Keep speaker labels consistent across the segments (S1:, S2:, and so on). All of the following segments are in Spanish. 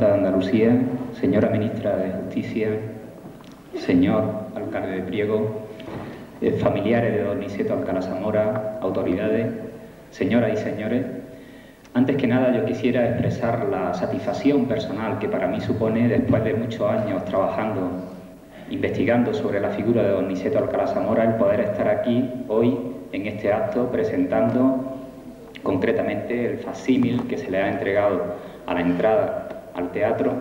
S1: Junta de Andalucía, señora Ministra de Justicia, señor Alcalde de Priego, familiares de don Niceto Alcalá Zamora, autoridades, señoras y señores, antes que nada yo quisiera expresar la satisfacción personal que para mí supone, después de muchos años trabajando, investigando sobre la figura de don Niceto Alcalá Zamora, el poder estar aquí hoy en este acto presentando concretamente el facsímil que se le ha entregado a la entrada al teatro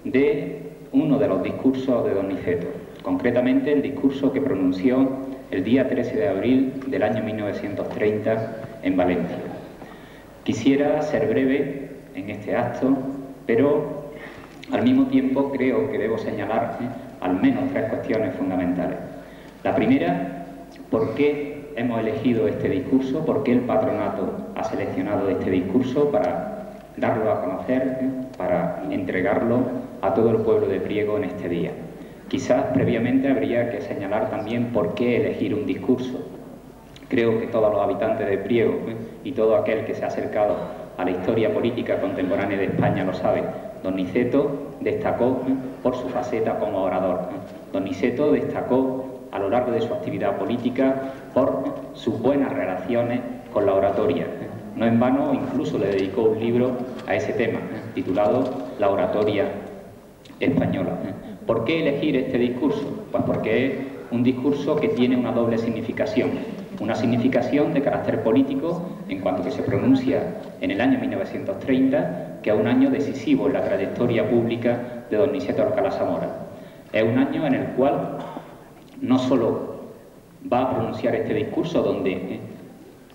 S1: de uno de los discursos de don Niceto, concretamente el discurso que pronunció el día 13 de abril del año 1930 en Valencia. Quisiera ser breve en este acto, pero al mismo tiempo creo que debo señalar al menos tres cuestiones fundamentales. La primera, ¿por qué hemos elegido este discurso? ¿Por qué el patronato ha seleccionado este discurso para darlo a conocer, para entregarlo a todo el pueblo de Priego en este día? Quizás previamente habría que señalar también por qué elegir un discurso. Creo que todos los habitantes de Priego y todo aquel que se ha acercado a la historia política contemporánea de España lo sabe. Don Niceto destacó por su faceta como orador. Don Niceto destacó a lo largo de su actividad política por sus buenas relaciones con la oratoria. No en vano incluso le dedicó un libro a ese tema, titulado La oratoria española. ¿Por qué elegir este discurso? Pues porque es un discurso que tiene una doble significación. Una significación de carácter político en cuanto que se pronuncia en el año 1930, que es un año decisivo en la trayectoria pública de don Niceto Alcalá Zamora. Es un año en el cual no solo va a pronunciar este discurso donde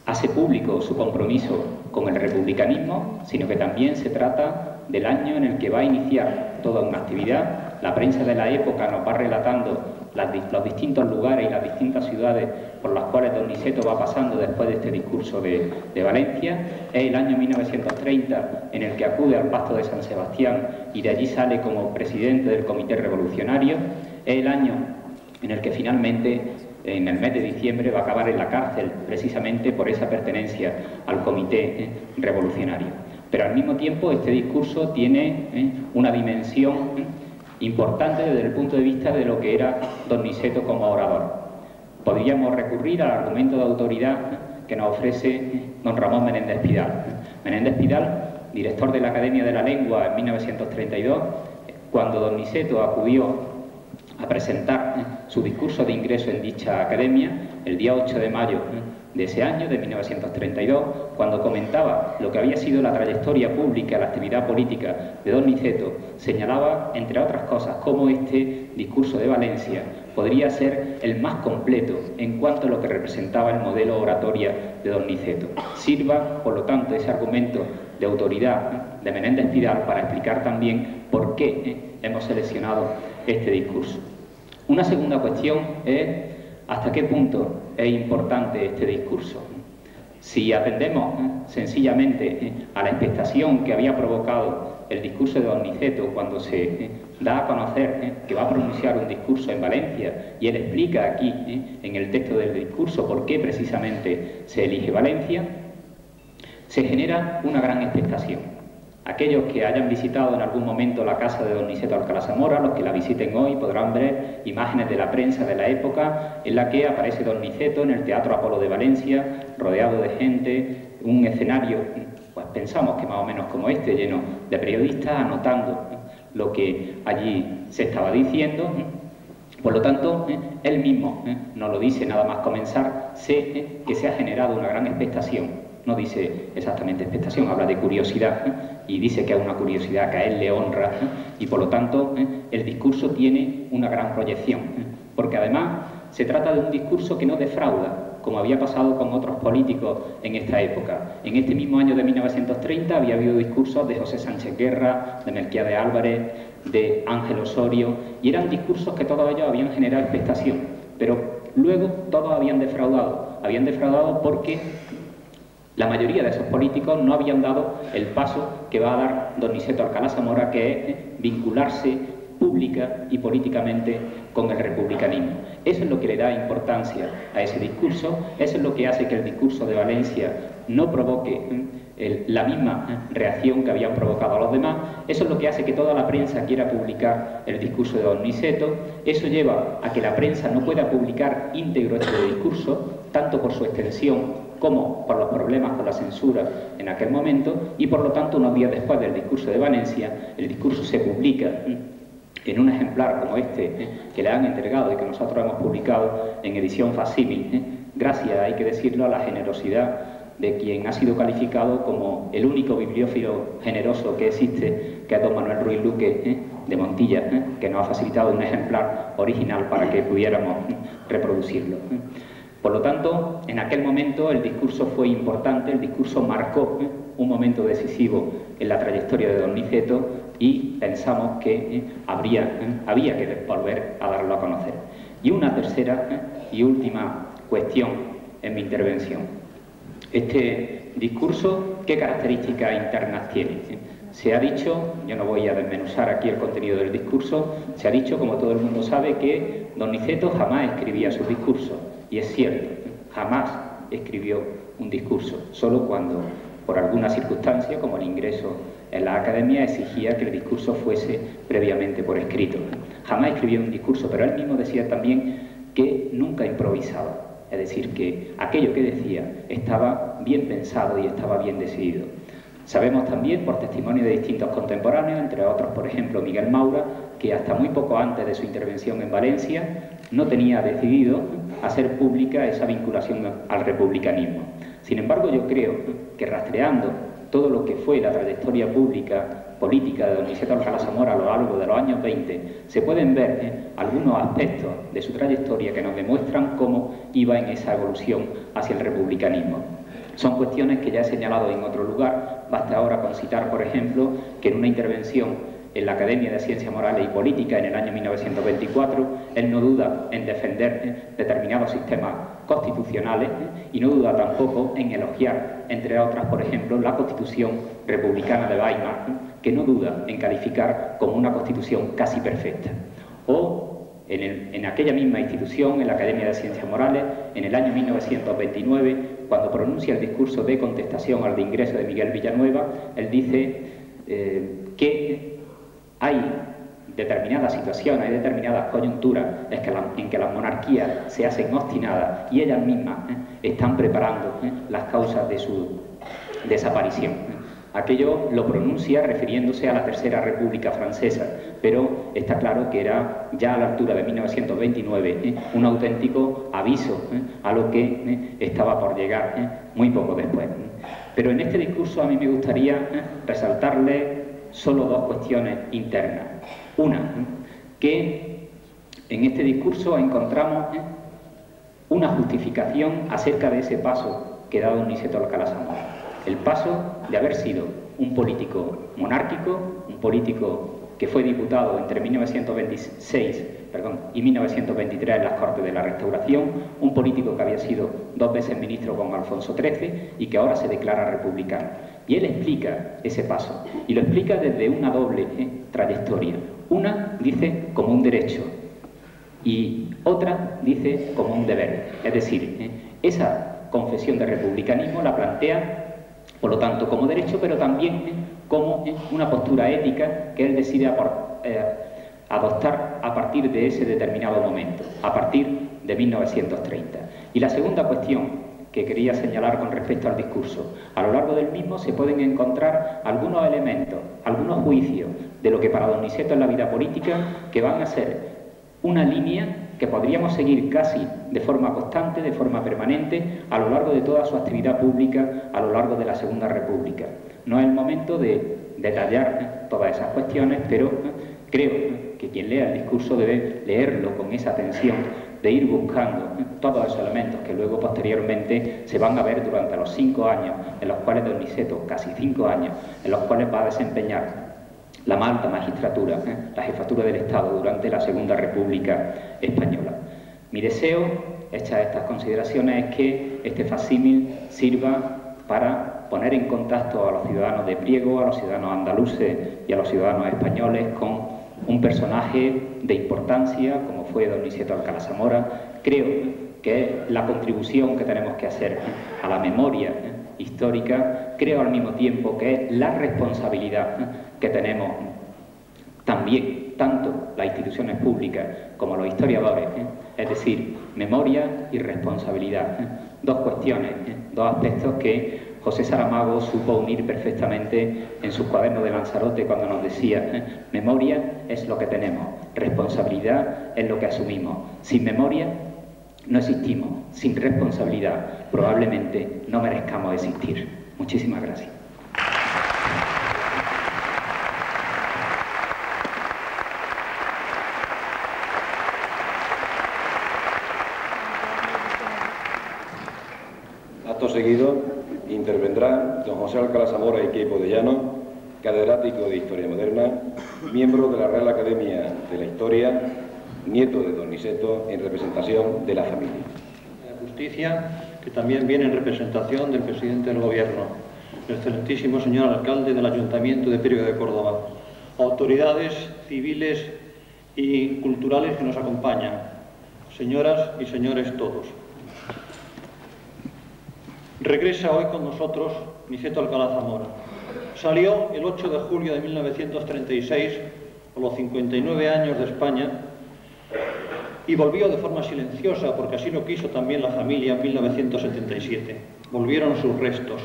S1: hace público su compromiso con el republicanismo, sino que también se trata del año en el que va a iniciar toda una actividad. La prensa de la época nos va relatando los distintos lugares y las distintas ciudades por las cuales don Niceto va pasando después de este discurso de Valencia. Es el año 1930 en el que acude al Pazo de San Sebastián y de allí sale como presidente del Comité Revolucionario. Es el año en el que finalmente, en el mes de diciembre, va a acabar en la cárcel, precisamente por esa pertenencia al Comité Revolucionario. Pero al mismo tiempo este discurso tiene una dimensión importante desde el punto de vista de lo que era don Niceto como orador. Podríamos recurrir al argumento de autoridad que nos ofrece don Ramón Menéndez Pidal. Menéndez Pidal, director de la Academia de la Lengua en 1932, cuando don Niceto acudió a presentar su discurso de ingreso en dicha academia, el día 8 de mayo de ese año, de 1932, cuando comentaba lo que había sido la trayectoria pública, la actividad política de don Niceto, señalaba, entre otras cosas, cómo este discurso de Valencia podría ser el más completo en cuanto a lo que representaba el modelo oratoria de don Niceto. Sirva, por lo tanto, ese argumento de autoridad de Menéndez Pidal para explicar también por qué hemos seleccionado este discurso. Una segunda cuestión es hasta qué punto es importante este discurso. Si atendemos sencillamente a la expectación que había provocado el discurso de don Niceto cuando se da a conocer que va a pronunciar un discurso en Valencia y él explica aquí en el texto del discurso por qué precisamente se elige Valencia, se genera una gran expectación. Aquellos que hayan visitado en algún momento la casa de don Niceto Alcalá Zamora, los que la visiten hoy, podrán ver imágenes de la prensa de la época en la que aparece don Niceto en el Teatro Apolo de Valencia, rodeado de gente, un escenario, pues pensamos que más o menos como este, lleno de periodistas anotando lo que allí se estaba diciendo. Por lo tanto, él mismo nos lo dice nada más comenzar, sé que se ha generado una gran expectación. No dice exactamente expectación, habla de curiosidad y dice que es una curiosidad que a él le honra y por lo tanto el discurso tiene una gran proyección, porque además se trata de un discurso que no defrauda, como había pasado con otros políticos en esta época. En este mismo año de 1930 había habido discursos de José Sánchez Guerra, de Melquiades Álvarez, de Ángel Osorio, y eran discursos que todos ellos habían generado expectación, pero luego todos habían defraudado porque la mayoría de esos políticos no habían dado el paso que va a dar don Niceto Alcalá Zamora, que es vincularse pública y políticamente con el republicanismo. Eso es lo que le da importancia a ese discurso, eso es lo que hace que el discurso de Valencia no provoque la misma reacción que habían provocado a los demás. Eso es lo que hace que toda la prensa quiera publicar el discurso de don Niceto. Eso lleva a que la prensa no pueda publicar íntegro este discurso, tanto por su extensión como por los problemas con la censura en aquel momento, y por lo tanto unos días después del discurso de Valencia, el discurso se publica en un ejemplar como este que le han entregado y que nosotros hemos publicado en edición facsímil, gracias, hay que decirlo, a la generosidad de quien ha sido calificado como el único bibliófilo generoso que existe, que es don Manuel Ruiz Luque de Montilla, que nos ha facilitado un ejemplar original para que pudiéramos reproducirlo. Por lo tanto, en aquel momento el discurso fue importante, el discurso marcó un momento decisivo en la trayectoria de don Niceto y pensamos que había que volver a darlo a conocer. Y una tercera y última cuestión en mi intervención. Este discurso, ¿qué características internas tiene? Se ha dicho, yo no voy a desmenuzar aquí el contenido del discurso, se ha dicho, como todo el mundo sabe, que don Niceto jamás escribía sus discursos. Y es cierto, jamás escribió un discurso, solo cuando, por alguna circunstancia, como el ingreso en la academia, exigía que el discurso fuese previamente por escrito. Jamás escribió un discurso, pero él mismo decía también que nunca improvisaba, es decir, que aquello que decía estaba bien pensado y estaba bien decidido. Sabemos también, por testimonio de distintos contemporáneos, entre otros, por ejemplo, Miguel Maura, que hasta muy poco antes de su intervención en Valencia no tenía decidido hacer pública esa vinculación al republicanismo. Sin embargo, yo creo que rastreando todo lo que fue la trayectoria política de don Niceto Alcalá Zamora a lo largo de los años 20, se pueden ver algunos aspectos de su trayectoria que nos demuestran cómo iba en esa evolución hacia el republicanismo. Son cuestiones que ya he señalado en otro lugar. Basta ahora con citar, por ejemplo, que en una intervención en la Academia de Ciencias Morales y Políticas en el año 1924, él no duda en defender determinados sistemas constitucionales y no duda tampoco en elogiar, entre otras, por ejemplo, la Constitución republicana de Weimar, que no duda en calificar como una constitución casi perfecta. O en aquella misma institución, en la Academia de Ciencias Morales, en el año 1929, cuando pronuncia el discurso de contestación al de ingreso de Miguel Villanueva, él dice que hay determinadas situaciones, hay determinadas coyunturas en que las monarquías se hacen obstinadas y ellas mismas están preparando las causas de su desaparición. Aquello lo pronuncia refiriéndose a la Tercera República Francesa, pero está claro que era ya a la altura de 1929 un auténtico aviso a lo que estaba por llegar muy poco después. Pero en este discurso a mí me gustaría resaltarle solo dos cuestiones internas. Una, que en este discurso encontramos una justificación acerca de ese paso que da don Niceto Alcalá Zamora. El paso de haber sido un político monárquico, un político que fue diputado entre 1926 y 1923 en las Cortes de la Restauración, un político que había sido 2 veces ministro con Alfonso XIII y que ahora se declara republicano. Y él explica ese paso, y lo explica desde una doble trayectoria. Una dice como un derecho y otra dice como un deber. Es decir, esa confesión de republicanismo la plantea, por lo tanto, como derecho, pero también como una postura ética que él decide adoptar a partir de ese determinado momento, a partir de 1930. Y la segunda cuestión que quería señalar con respecto al discurso, a lo largo del mismo se pueden encontrar algunos elementos, algunos juicios de lo que para don Niceto es la vida política, que van a ser una línea que podríamos seguir casi de forma constante, de forma permanente, a lo largo de toda su actividad pública, a lo largo de la Segunda República. No es el momento de detallar todas esas cuestiones, pero creo que quien lea el discurso debe leerlo con esa atención de ir buscando todos esos elementos que luego posteriormente se van a ver durante los 5 años en los cuales don Niceto, casi 5 años, en los cuales va a desempeñar la más alta magistratura, la jefatura del Estado durante la Segunda República Española. Mi deseo, hechas estas consideraciones, es que este facsímil sirva para poner en contacto a los ciudadanos de Priego, a los ciudadanos andaluces y a los ciudadanos españoles con un personaje de importancia como fue don Niceto Alcalá Zamora. Creo que es la contribución que tenemos que hacer a la memoria histórica creo al mismo tiempo que es la responsabilidad que tenemos también, tanto las instituciones públicas como los historiadores, es decir, memoria y responsabilidad. Dos cuestiones, dos aspectos que José Saramago supo unir perfectamente en sus cuadernos de Lanzarote cuando nos decía: memoria es lo que tenemos, responsabilidad es lo que asumimos. Sin memoria no existimos, sin responsabilidad probablemente no merezcamos existir. Muchísimas gracias.
S2: Acto seguido intervendrá don José Alcalá Zamora y Queipo de Llano, catedrático de Historia Moderna, miembro de la Real Academia de la Historia, nieto de don Niceto, en representación de la familia.
S3: La justicia, que también viene en representación del presidente del Gobierno, el excelentísimo señor alcalde del Ayuntamiento de Priego de Córdoba, autoridades civiles y culturales que nos acompañan, señoras y señores todos. Regresa hoy con nosotros Niceto Alcalá Zamora. Salió el 8 de julio de 1936, a los 59 años de España, y volvió de forma silenciosa, porque así lo quiso también la familia, en 1977. Volvieron sus restos.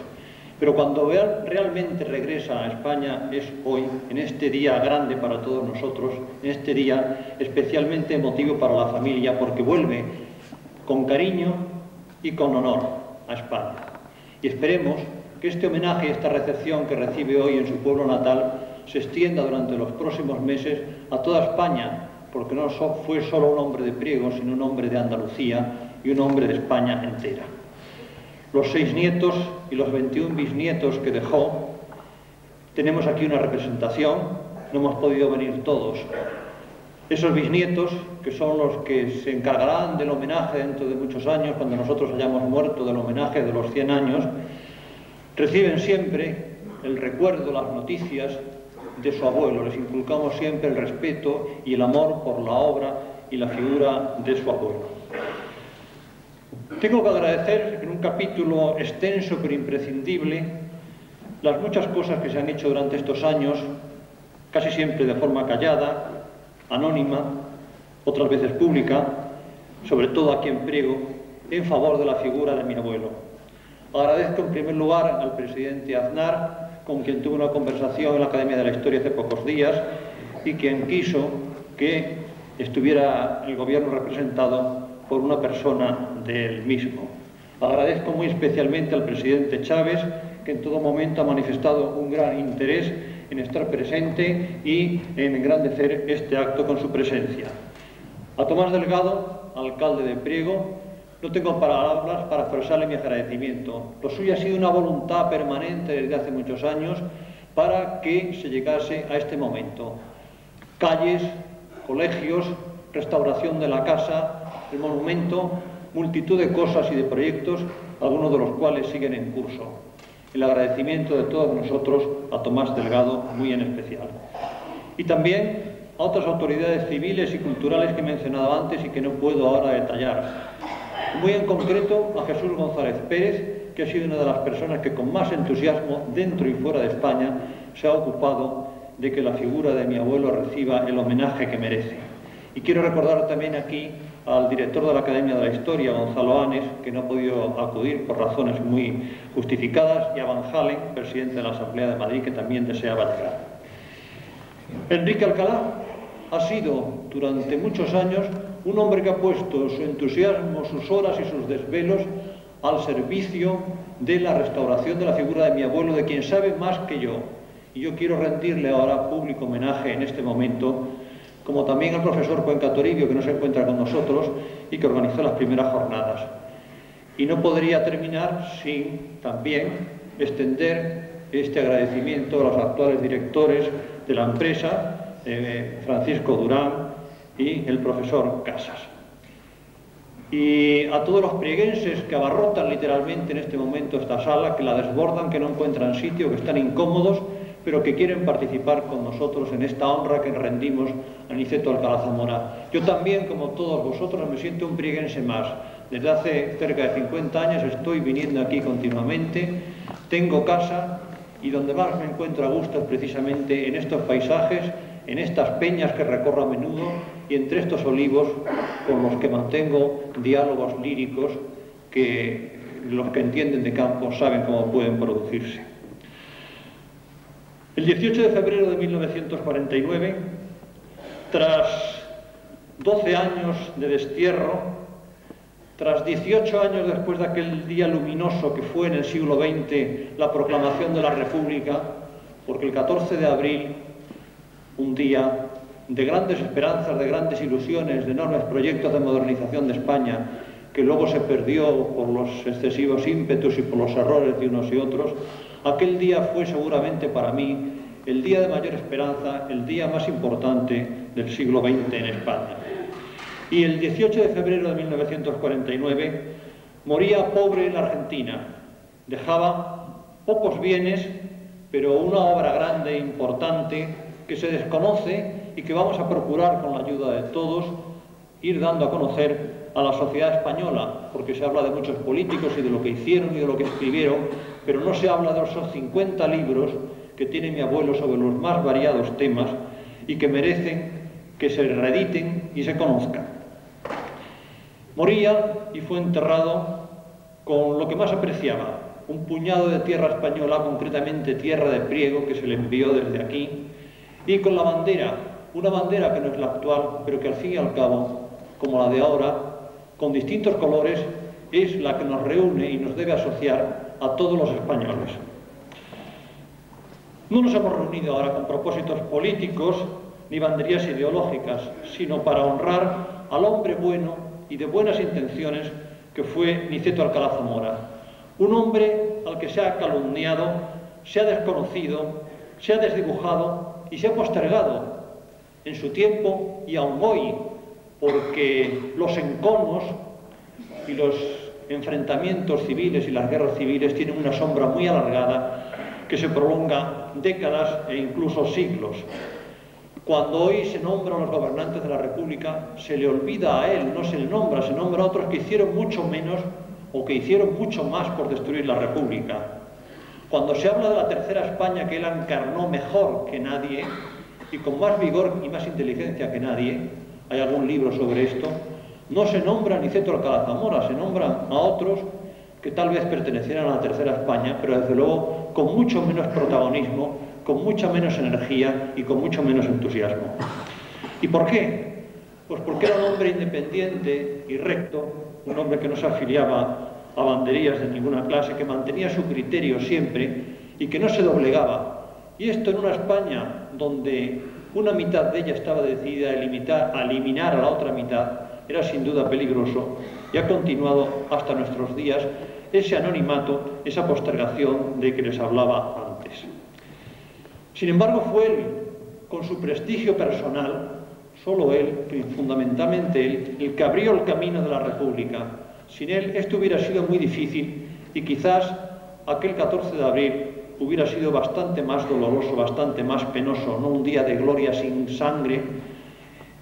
S3: Pero cuando realmente regresa a España es hoy, en este día grande para todos nosotros, en este día especialmente emotivo para la familia, porque vuelve con cariño y con honor a España. Y esperemos que este homenaje y esta recepción que recibe hoy en su pueblo natal se extienda durante los próximos meses a toda España, porque no fue solo un hombre de Priego, sino un hombre de Andalucía y un hombre de España entera. Los 6 nietos y los 21 bisnietos que dejó, tenemos aquí una representación, no hemos podido venir todos. Esos bisnietos, que son los que se encargarán del homenaje dentro de muchos años, cuando nosotros hayamos muerto, del homenaje de los 100 años, reciben siempre el recuerdo, las noticias de su abuelo. Les inculcamos siempre el respeto y el amor por la obra y la figura de su abuelo. Tengo que agradecer, en un capítulo extenso pero imprescindible, las muchas cosas que se han hecho durante estos años, casi siempre de forma callada, anónima, otras veces pública, sobre todo aquí en Priego, en favor de la figura de mi abuelo. Agradezco en primer lugar al presidente Aznar, con quien tuve una conversación en la Academia de la Historia hace pocos días, y quien quiso que estuviera el gobierno representado por una persona del mismo. Agradezco muy especialmente al presidente Chávez, que en todo momento ha manifestado un gran interés en estar presente y en engrandecer este acto con su presencia. A Tomás Delgado, alcalde de Priego, no tengo palabras para expresarle mi agradecimiento. Lo suyo ha sido una voluntad permanente desde hace muchos años para que se llegase a este momento. Calles, colegios, restauración de la casa, el monumento, multitud de cosas y de proyectos, algunos de los cuales siguen en curso. El agradecimiento de todos nosotros a Tomás Delgado, muy en especial. Y también a otras autoridades civiles y culturales que he mencionado antes y que no puedo ahora detallar. Muy en concreto a Jesús González Pérez, que ha sido una de las personas que con más entusiasmo dentro y fuera de España se ha ocupado de que la figura de mi abuelo reciba el homenaje que merece. Y quiero recordar también aquí al director de la Academia de la Historia, Gonzalo Anes, que no ha podido acudir por razones muy justificadas, y a Van Halen, presidente de la Asamblea de Madrid, que también deseaba llegar. Enrique Alcalá ha sido durante muchos años un hombre que ha puesto su entusiasmo, sus horas y sus desvelos al servicio de la restauración de la figura de mi abuelo, de quien sabe más que yo. Y yo quiero rendirle ahora público homenaje en este momento, como también al profesor Cuenca Toribio, que no se encuentra con nosotros y que organizó las primeras jornadas. Y no podría terminar sin también extender este agradecimiento a los actuales directores de la empresa, Francisco Durán y el profesor Casas. Y a todos los prieguenses que abarrotan literalmente en este momento esta sala, que la desbordan, que no encuentran sitio, que están incómodos, pero que quieren participar con nosotros en esta honra que rendimos a Niceto Alcalá Zamora. Yo también, como todos vosotros, me siento un prieguense más. Desde hace cerca de 50 años estoy viniendo aquí continuamente tengo casa y donde más me encuentro a gusto es precisamente en estos paisajes, en estas peñas que recorro a menudo y entre estos olivos con los que mantengo diálogos líricos que los que entienden de campo saben cómo pueden producirse. El 18 de febrero de 1949, tras 12 años de destierro, tras 18 años después de aquel día luminoso que fue en el siglo XX la proclamación de la República, porque el 14 de abril, un día de grandes esperanzas, de grandes ilusiones, de enormes proyectos de modernización de España, que luego se perdió por los excesivos ímpetus y por los errores de unos y otros, aquel día fue seguramente para mí el día de mayor esperanza, el día más importante del siglo XX en España. Y el 18 de febrero de 1949 moría pobre en la Argentina. Dejaba pocos bienes, pero una obra grande e importante que se desconoce y que vamos a procurar, con la ayuda de todos, ir dando a conocer a la sociedad española, porque se habla de muchos políticos y de lo que hicieron y de lo que escribieron, pero no se habla de esos 50 libros que tiene mi abuelo sobre los más variados temas y que merecen que se reediten y se conozcan. Moría y fue enterrado con lo que más apreciaba, un puñado de tierra española, concretamente tierra de Priego, que se le envió desde aquí, y con la bandera, una bandera que no es la actual, pero que al fin y al cabo, como la de ahora, con distintos colores, es la que nos reúne y nos debe asociar a todos los españoles. No nos hemos reunido ahora con propósitos políticos ni banderías ideológicas, sino para honrar al hombre bueno y de buenas intenciones que fue Niceto Alcalá Zamora. Un hombre al que se ha calumniado, se ha desconocido, se ha desdibujado y se ha postergado en su tiempo y aún hoy, porque los enconos y los enfrentamientos civiles y las guerras civiles tienen una sombra muy alargada que se prolonga décadas e incluso siglos. Cuando hoy se nombra a los gobernantes de la República, se le olvida a él, no se le nombra, se nombra a otros que hicieron mucho menos o que hicieron mucho más por destruir la República. Cuando se habla de la tercera España que él encarnó mejor que nadie y con más vigor y más inteligencia que nadie, hay algún libro sobre esto, no se nombra a Niceto Alcalá Zamora, se nombran a otros que tal vez pertenecieran a la tercera España, pero desde luego con mucho menos protagonismo, con mucha menos energía y con mucho menos entusiasmo. ¿Y por qué? Pues porque era un hombre independiente y recto, un hombre que no se afiliaba a banderías de ninguna clase, que mantenía su criterio siempre y que no se doblegaba. Y esto en una España donde una mitad de ella estaba decidida a eliminar a la otra mitad, era sin duda peligroso y ha continuado hasta nuestros días ese anonimato, esa postergación de que les hablaba antes. Sin embargo, fue él, con su prestigio personal, solo él, fundamentalmente él, el que abrió el camino de la República. Sin él esto hubiera sido muy difícil y quizás aquel 14 de abril hubiera sido bastante más doloroso, bastante más penoso, no un día de gloria sin sangre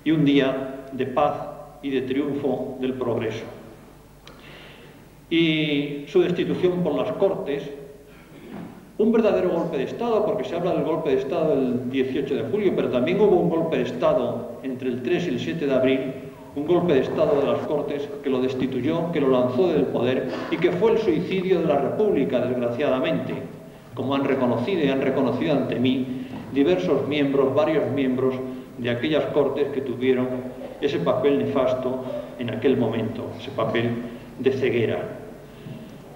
S3: y un día de paz y de triunfo del progreso. Y su destitución por las Cortes, un verdadero golpe de Estado, porque se habla del golpe de Estado del 18 de julio, pero también hubo un golpe de Estado entre el 3 y el 7 de abril, un golpe de Estado de las Cortes que lo destituyó, que lo lanzó del poder y que fue el suicidio de la República, desgraciadamente, como han reconocido y han reconocido ante mí diversos miembros, varios miembros de aquellas Cortes que tuvieron ese papel nefasto en aquel momento, ese papel de ceguera.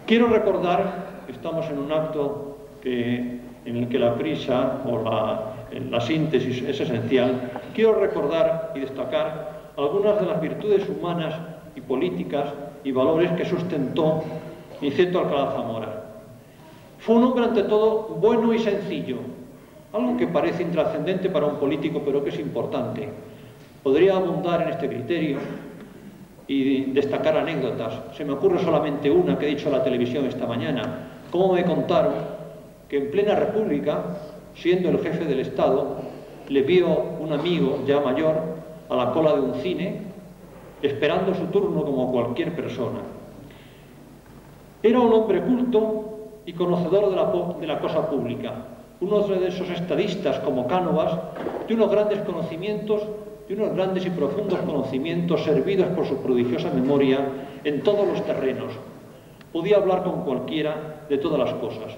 S3: Quiero recordar, estamos en un acto en el que la prisa o la síntesis es esencial, quiero recordar y destacar algunas de las virtudes humanas y políticas y valores que sustentó Niceto Alcalá Zamora. Fue un hombre ante todo bueno y sencillo, algo que parece intrascendente para un político pero que es importante. Podría abundar en este criterio y destacar anécdotas. Se me ocurre solamente una que he dicho a la televisión esta mañana. Cómo me contaron que en plena República, siendo el jefe del Estado, le vio un amigo ya mayor a la cola de un cine, esperando su turno como cualquier persona. Era un hombre culto y conocedor de la cosa pública. Uno de esos estadistas como Cánovas, de unos grandes conocimientos, de unos grandes y profundos conocimientos servidos por su prodigiosa memoria en todos los terrenos. Podía hablar con cualquiera de todas las cosas.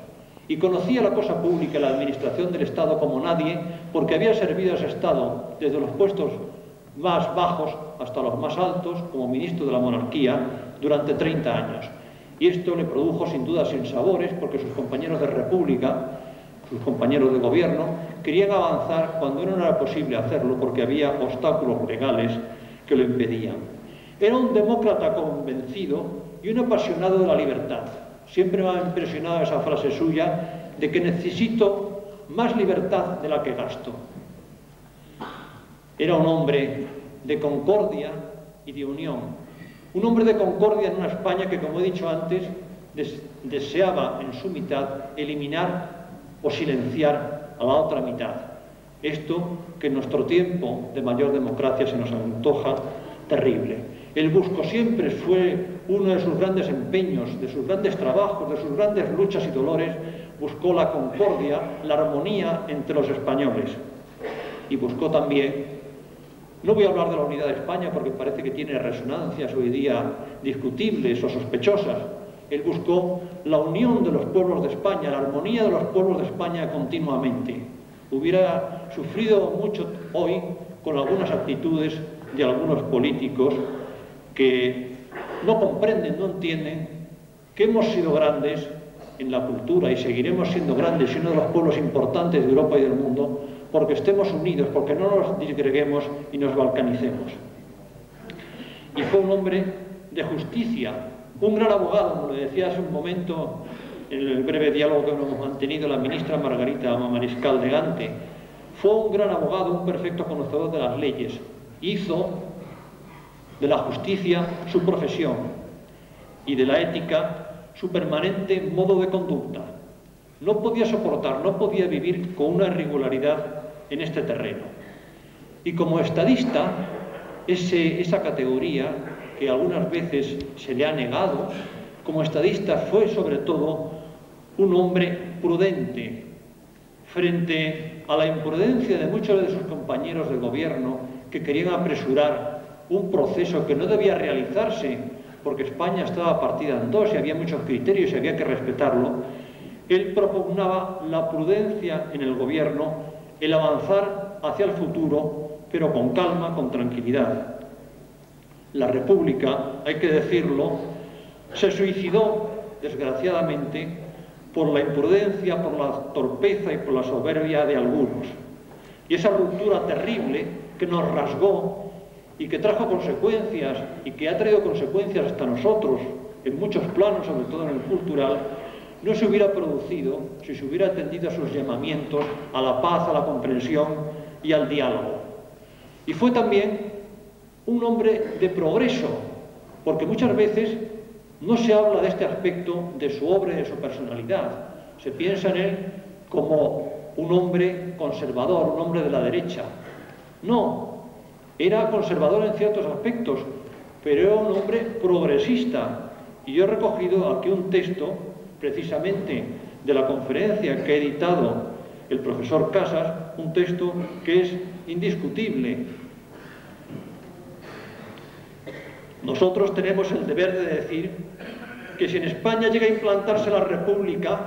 S3: Y conocía la cosa pública y la administración del Estado como nadie, porque había servido a ese Estado desde los puestos más bajos hasta los más altos, como ministro de la monarquía, durante 30 años. Y esto le produjo sin duda sinsabores, porque sus compañeros de república, sus compañeros de gobierno, querían avanzar cuando no era posible hacerlo, porque había obstáculos legales que lo impedían. Era un demócrata convencido y un apasionado de la libertad. Siempre me ha impresionado esa frase suya de que necesito más libertad de la que gasto. Era un hombre de concordia y de unión. Un hombre de concordia en una España que, como he dicho antes, deseaba en su mitad eliminar o silenciar a la otra mitad. Esto que en nuestro tiempo de mayor democracia se nos antoja terrible. El busco siempre fue uno de sus grandes empeños, de sus grandes trabajos, de sus grandes luchas y dolores. Buscó la concordia, la armonía entre los españoles. Y buscó también, no voy a hablar de la unidad de España porque parece que tiene resonancias hoy día discutibles o sospechosas. Él buscó la unión de los pueblos de España, la armonía de los pueblos de España continuamente. Hubiera sufrido mucho hoy con algunas actitudes de algunos políticos que no comprenden, no entienden que hemos sido grandes en la cultura y seguiremos siendo grandes y uno de los pueblos importantes de Europa y del mundo porque estemos unidos, porque no nos disgreguemos y nos balcanicemos. Y fue un hombre de justicia, un gran abogado, como le decía hace un momento en el breve diálogo que hemos mantenido la ministra Margarita Mariscal de Gante. Fue un gran abogado, un perfecto conocedor de las leyes. Hizo de la justicia su profesión y de la ética su permanente modo de conducta. No podía soportar, no podía vivir con una irregularidad en este terreno. Y como estadista, esa categoría que algunas veces se le ha negado, como estadista fue sobre todo un hombre prudente frente a la imprudencia de muchos de sus compañeros de gobierno que querían apresurar un proceso que no debía realizarse porque España estaba partida en dos y había muchos criterios y había que respetarlo. Él propugnaba la prudencia en el gobierno, el avanzar hacia el futuro, pero con calma, con tranquilidad. La República, hay que decirlo, se suicidó, desgraciadamente, por la imprudencia, por la torpeza y por la soberbia de algunos. Y esa ruptura terrible que nos rasgó y que trajo consecuencias y que ha traído consecuencias hasta nosotros en muchos planos, sobre todo en el cultural, no se hubiera producido si se hubiera atendido a sus llamamientos a la paz, a la comprensión y al diálogo. Y fue también un hombre de progreso, porque muchas veces no se habla de este aspecto de su obra y de su personalidad. Se piensa en él como un hombre conservador, un hombre de la derecha. No. Era conservador en ciertos aspectos, pero era un hombre progresista. Y yo he recogido aquí un texto, precisamente de la conferencia que ha editado el profesor Casas, un texto que es indiscutible. Nosotros tenemos el deber de decir que si en España llega a implantarse la República,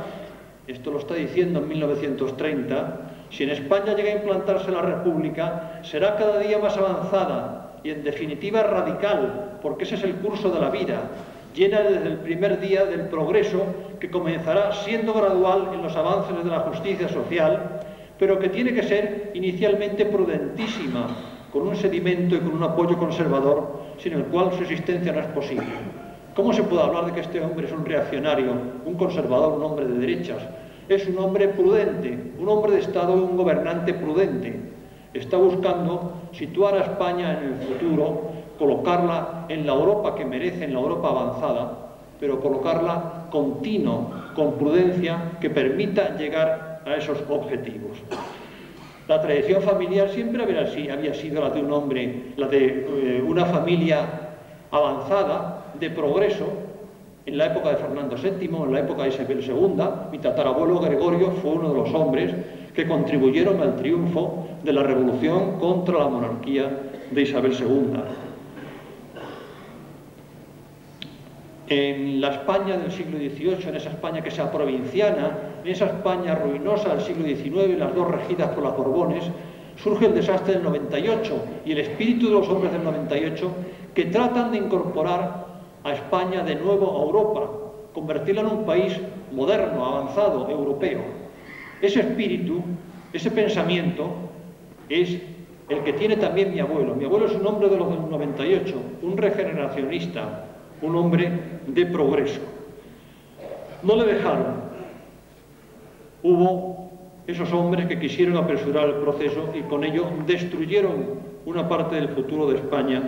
S3: esto lo está diciendo en 1930, si en España llega a implantarse la República, será cada día más avanzada y en definitiva radical, porque ese es el curso de la vida, llena desde el primer día del progreso que comenzará siendo gradual en los avances de la justicia social, pero que tiene que ser inicialmente prudentísima, con un sedimento y con un apoyo conservador, sin el cual su existencia no es posible. ¿Cómo se puede hablar de que este hombre es un reaccionario, un conservador, un hombre de derechas? Es un hombre prudente, un hombre de Estado y un gobernante prudente. Está buscando situar a España en el futuro, colocarla en la Europa que merece, en la Europa avanzada, pero colocarla continuo, con prudencia, que permita llegar a esos objetivos. La tradición familiar siempre había sido la de un hombre, la de una familia avanzada, de progreso, en la época de Fernando VII, en la época de Isabel II. Mi tatarabuelo Gregorio fue uno de los hombres que contribuyeron al triunfo de la revolución contra la monarquía de Isabel II. En la España del siglo XVIII, en esa España que sea provinciana, en esa España ruinosa del siglo XIX, las dos regidas por las Borbones, surge el desastre del 98 y el espíritu de los hombres del 98 que tratan de incorporar a España de nuevo a Europa, convertirla en un país moderno, avanzado, europeo. Ese espíritu, ese pensamiento es el que tiene también mi abuelo. Mi abuelo es un hombre de los del 98, un regeneracionista, un hombre de progreso. No le dejaron. Hubo esos hombres que quisieron apresurar el proceso y con ello destruyeron una parte del futuro de España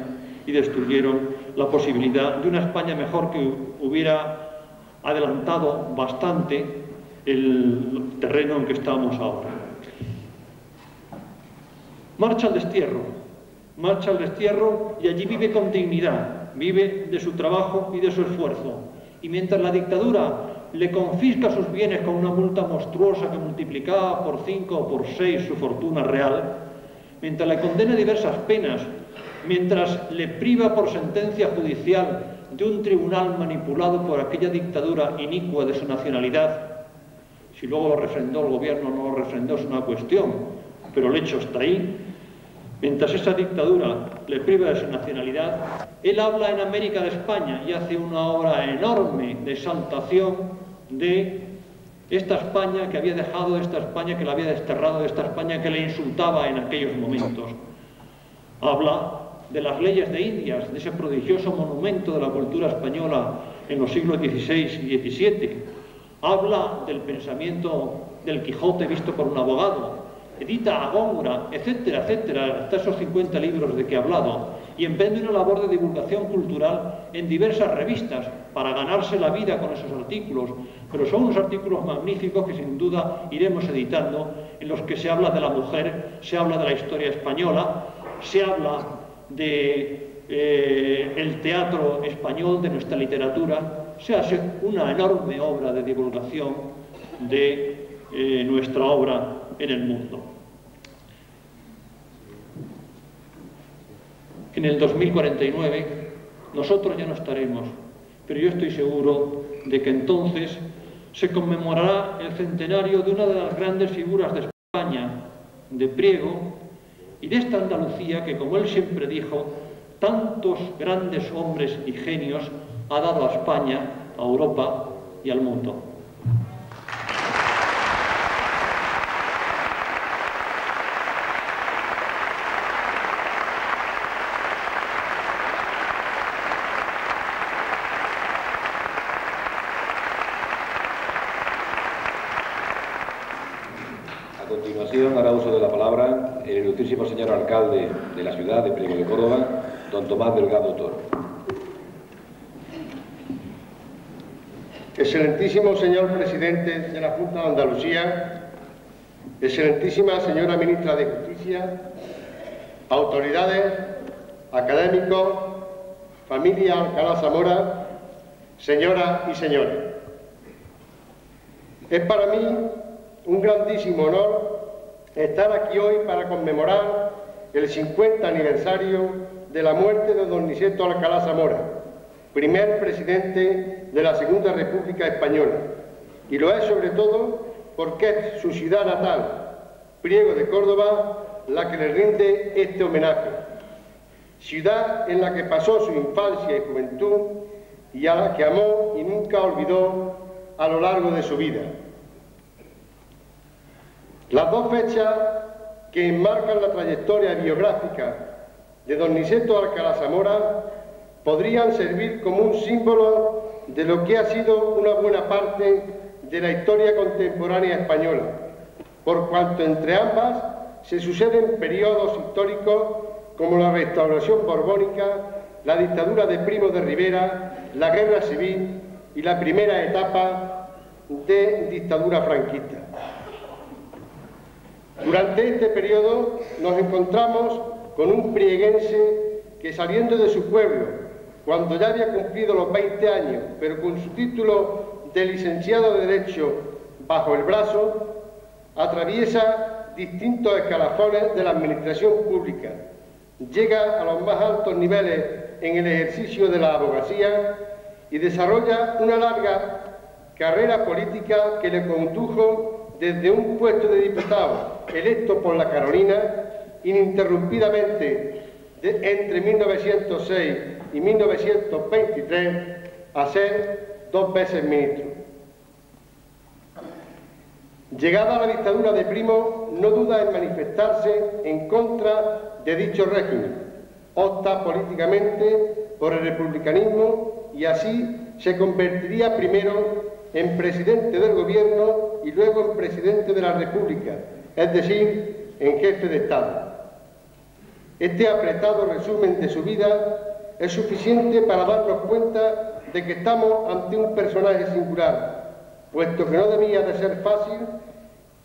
S3: y destruyeron la posibilidad de una España mejor que hubiera adelantado bastante el terreno en que estamos ahora. Marcha al destierro y allí vive con dignidad, vive de su trabajo y de su esfuerzo. Y mientras la dictadura le confisca sus bienes con una multa monstruosa que multiplicaba por 5 o por 6 su fortuna real, mientras le condena a diversas penas, mientras le priva por sentencia judicial de un tribunal manipulado por aquella dictadura inicua de su nacionalidad, si luego lo refrendó el gobierno o no lo refrendó es una cuestión, pero el hecho está ahí. Mientras esa dictadura le priva de su nacionalidad, él habla en América de España y hace una obra enorme de exaltación de esta España que había dejado, de esta España que la había desterrado, de esta España que le insultaba en aquellos momentos. Habla de las leyes de Indias, de ese prodigioso monumento de la cultura española en los siglos XVI y XVII. Habla del pensamiento del Quijote visto por un abogado, edita a Góngora, etcétera, etcétera, hasta esos 50 libros de que he hablado, y emprende una labor de divulgación cultural en diversas revistas para ganarse la vida con esos artículos, pero son unos artículos magníficos que sin duda iremos editando, en los que se habla de la mujer, se habla de la historia española, se habla de el teatro español, de nuestra literatura. Se hace una enorme obra de divulgación de nuestra obra en el mundo. En el 2049 nosotros ya no estaremos, pero yo estoy seguro de que entonces se conmemorará el centenario de una de las grandes figuras de España, de Priego, y de esta Andalucía que, como él siempre dijo, tantos grandes hombres y genios ha dado a España, a Europa y al mundo.
S2: A continuación hará uso de la palabra el ilustrísimo señor alcalde de la ciudad de Priego de Córdoba, don Tomás Delgado Toro.
S4: Excelentísimo señor presidente de la Junta de Andalucía, excelentísima señora ministra de Justicia, autoridades, académicos, familia Alcalá Zamora, señoras y señores. Es para mí un grandísimo honor estar aquí hoy para conmemorar el 50 aniversario de la muerte de don Niceto Alcalá Zamora, primer presidente de la Segunda República Española, y lo es sobre todo porque es su ciudad natal, Priego de Córdoba, la que le rinde este homenaje. Ciudad en la que pasó su infancia y juventud y a la que amó y nunca olvidó a lo largo de su vida. Las dos fechas que enmarcan la trayectoria biográfica de don Niceto Alcalá Zamora podrían servir como un símbolo de lo que ha sido una buena parte de la historia contemporánea española, por cuanto entre ambas se suceden periodos históricos como la Restauración borbónica, la dictadura de Primo de Rivera, la Guerra Civil y la primera etapa de dictadura franquista. Durante este periodo nos encontramos con un prieguense que, saliendo de su pueblo cuando ya había cumplido los 20 años, pero con su título de licenciado de Derecho bajo el brazo, atraviesa distintos escalafones de la administración pública, llega a los más altos niveles en el ejercicio de la abogacía y desarrolla una larga carrera política que le condujo desde un puesto de diputado electo por la Carolina ininterrumpidamente entre 1906 y 1923 a ser 2 veces ministro. Llegada la dictadura de Primo, no duda en manifestarse en contra de dicho régimen. Opta políticamente por el republicanismo y así se convertiría primero en presidente del gobierno y luego en presidente de la República, es decir, en jefe de Estado. Este apretado resumen de su vida es suficiente para darnos cuenta de que estamos ante un personaje singular, puesto que no debía de ser fácil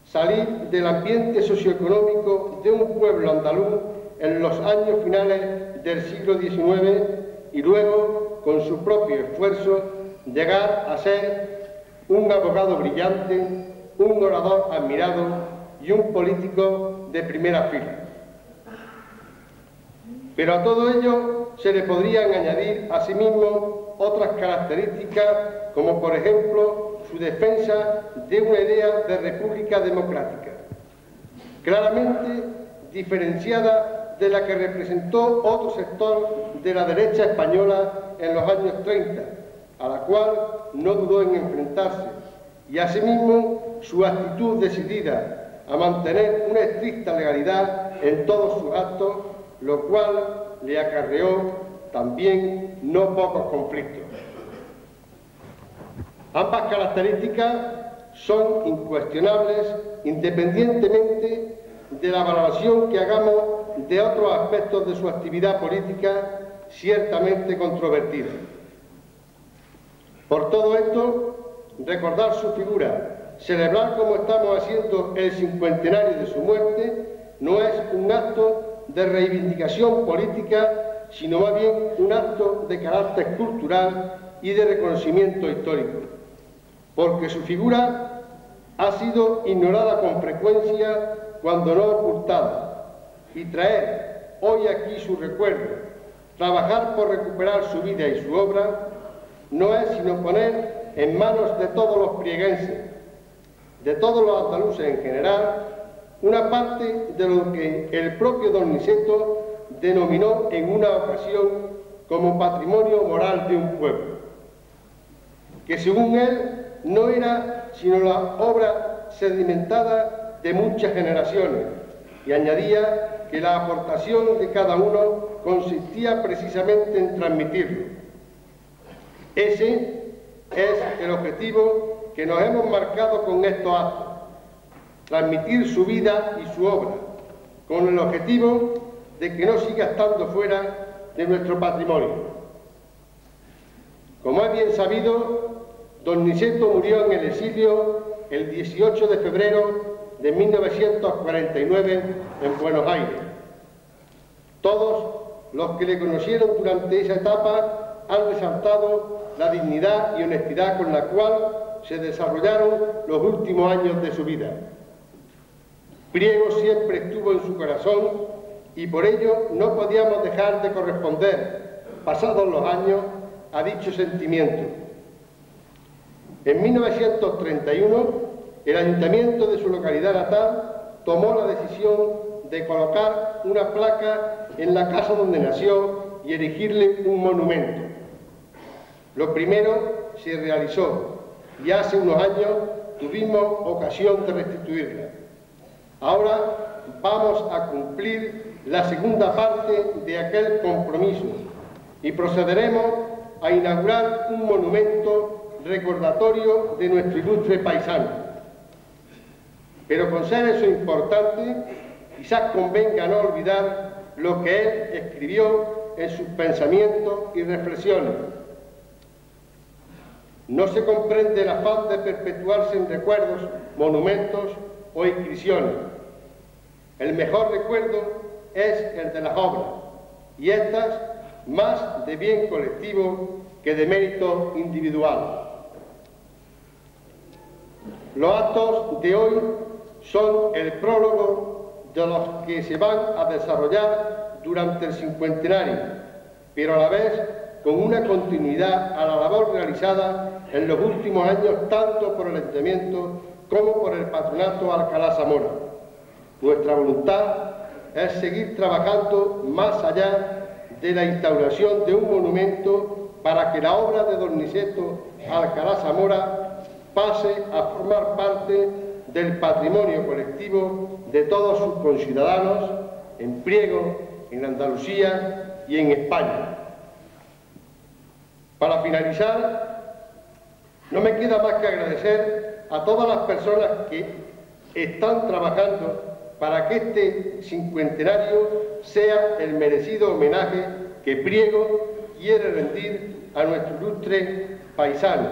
S4: salir del ambiente socioeconómico de un pueblo andaluz en los años finales del siglo XIX y luego, con su propio esfuerzo, llegar a ser un abogado brillante, un orador admirado y un político de primera fila. Pero a todo ello se le podrían añadir asimismo otras características, como por ejemplo su defensa de una idea de república democrática, claramente diferenciada de la que representó otro sector de la derecha española en los años 30, a la cual no dudó en enfrentarse, y asimismo su actitud decidida a mantener una estricta legalidad en todos sus actos, lo cual le acarreó también no pocos conflictos. Ambas características son incuestionables independientemente de la valoración que hagamos de otros aspectos de su actividad política ciertamente controvertida. Por todo esto, recordar su figura, celebrar como estamos haciendo el 50enario de su muerte, no es un acto de reivindicación política, sino más bien un acto de carácter cultural y de reconocimiento histórico, porque su figura ha sido ignorada con frecuencia cuando no ocultada, y traer hoy aquí su recuerdo, trabajar por recuperar su vida y su obra, no es sino poner en manos de todos los prieguenses, de todos los andaluces en general, una parte de lo que el propio don Niceto denominó en una ocasión como patrimonio moral de un pueblo, que según él no era sino la obra sedimentada de muchas generaciones, y añadía que la aportación de cada uno consistía precisamente en transmitirlo. Ese es el objetivo que nos hemos marcado con estos actos: transmitir su vida y su obra, con el objetivo de que no siga estando fuera de nuestro patrimonio. Como es bien sabido, don Niceto murió en el exilio el 18 de febrero de 1949 en Buenos Aires. Todos los que le conocieron durante esa etapa han resaltado la dignidad y honestidad con la cual se desarrollaron los últimos años de su vida. Priego siempre estuvo en su corazón y por ello no podíamos dejar de corresponder, pasados los años, a dicho sentimiento. En 1931, el ayuntamiento de su localidad natal tomó la decisión de colocar una placa en la casa donde nació y erigirle un monumento. Lo primero se realizó y hace unos años tuvimos ocasión de restituirla. Ahora vamos a cumplir la segunda parte de aquel compromiso y procederemos a inaugurar un monumento recordatorio de nuestro ilustre paisano. Pero con ser eso importante, quizás convenga no olvidar lo que él escribió en sus pensamientos y reflexiones. No se comprende el afán de perpetuarse en recuerdos, monumentos o inscripciones. El mejor recuerdo es el de las obras, y estas más de bien colectivo que de mérito individual. Los actos de hoy son el prólogo de los que se van a desarrollar durante el cincuentenario, pero a la vez con una continuidad a la labor realizada en los últimos años tanto por el Ayuntamiento como por el Patronato Alcalá Zamora. Nuestra voluntad es seguir trabajando más allá de la instauración de un monumento para que la obra de don Niceto Alcalá Zamora pase a formar parte del patrimonio colectivo de todos sus conciudadanos en Priego, en Andalucía y en España. Para finalizar, no me queda más que agradecer a todas las personas que están trabajando para que este cincuentenario sea el merecido homenaje que Priego quiere rendir a nuestro ilustre paisano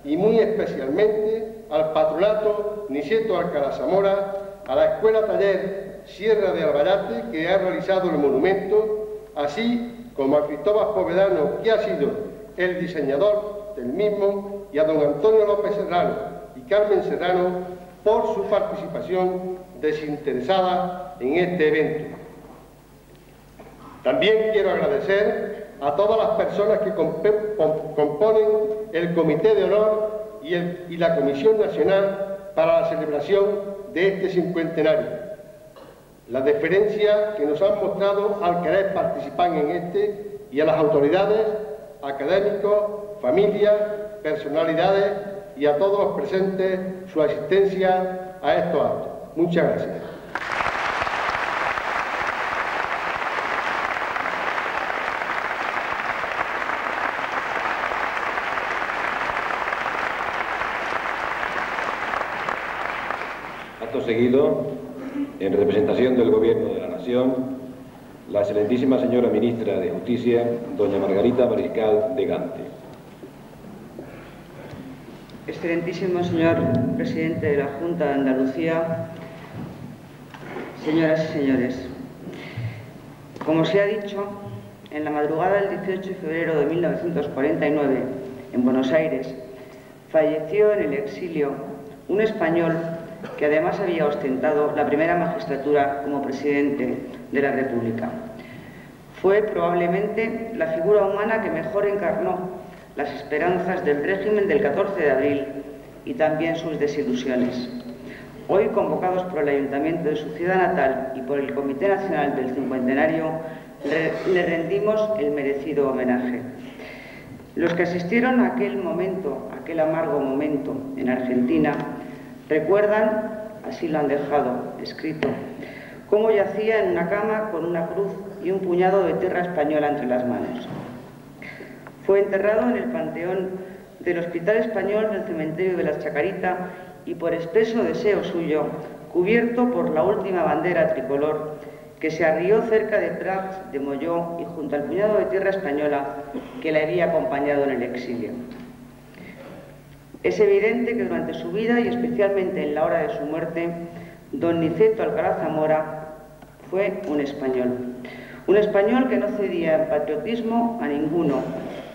S4: y muy especialmente al Patronato Niceto Alcalá Zamora, a la Escuela Taller Sierra de Albayate, que ha realizado el monumento, así como a Cristóbal Povedano, que ha sido el diseñador del mismo, y a don Antonio López Serrano y Carmen Serrano por su participación desinteresada en este evento. También quiero agradecer a todas las personas que componen el Comité de Honor y la Comisión Nacional para la celebración de este cincuentenario. La deferencia que nos han mostrado al querer participar en este y a las autoridades, académicos, familias, personalidades y a todos los presentes su asistencia a estos actos. Muchas gracias.
S2: Acto seguido, en representación del Gobierno de la Nación, la excelentísima señora Ministra de Justicia, doña Margarita Mariscal de Gante.
S5: Excelentísimo señor Presidente de la Junta de Andalucía, señoras y señores, como se ha dicho, en la madrugada del 18 de febrero de 1949, en Buenos Aires, falleció en el exilio un español que además había ostentado la primera magistratura como presidente de la República. Fue probablemente la figura humana que mejor encarnó las esperanzas del régimen del 14 de abril y también sus desilusiones. Hoy, convocados por el Ayuntamiento de su ciudad natal y por el Comité Nacional del Cincuentenario, le rendimos el merecido homenaje. Los que asistieron a aquel momento, aquel amargo momento en Argentina, recuerdan, así lo han dejado escrito, cómo yacía en una cama con una cruz y un puñado de tierra española entre las manos. Fue enterrado en el panteón del Hospital Español del cementerio de la Chacarita y, por expreso deseo suyo, cubierto por la última bandera tricolor que se arrió cerca de Prats de Molló y junto al puñado de tierra española que le había acompañado en el exilio. Es evidente que durante su vida y especialmente en la hora de su muerte, don Niceto Alcalá Zamora fue un español que no cedía en patriotismo a ninguno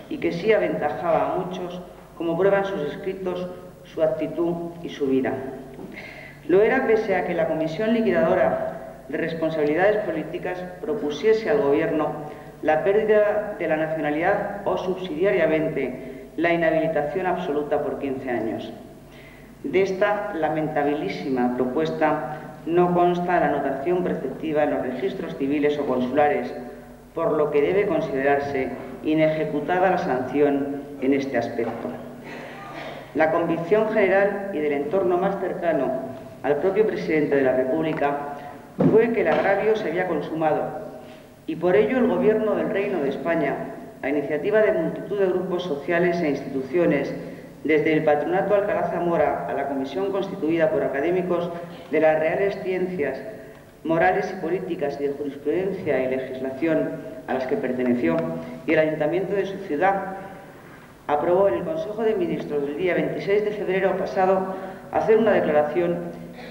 S5: y que sí aventajaba a muchos, como prueban sus escritos, su actitud y su vida. Lo era pese a que la Comisión Liquidadora de Responsabilidades Políticas propusiese al Gobierno la pérdida de la nacionalidad o subsidiariamente la inhabilitación absoluta por 15 años. De esta lamentabilísima propuesta no consta la anotación preceptiva en los registros civiles o consulares, por lo que debe considerarse inejecutada la sanción en este aspecto. La convicción general y del entorno más cercano al propio presidente de la República fue que el agravio se había consumado y por ello el Gobierno del Reino de España, a iniciativa de multitud de grupos sociales e instituciones, desde el Patronato Alcalá Zamora a la comisión constituida por académicos de las Reales Ciencias Morales y Políticas y de Jurisprudencia y Legislación a las que perteneció, y el Ayuntamiento de su ciudad, aprobó en el Consejo de Ministros del día 26 de febrero pasado hacer una declaración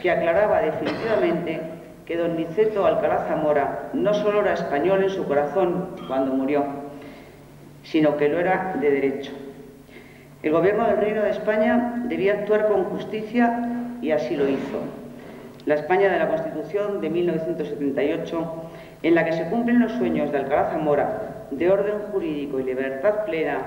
S5: que aclaraba definitivamente que don Niceto Alcalá Zamora no solo era español en su corazón cuando murió, sino que lo era de derecho. El Gobierno del Reino de España debía actuar con justicia y así lo hizo. La España de la Constitución de 1978, en la que se cumplen los sueños de Alcalá Zamora de orden jurídico y libertad plena,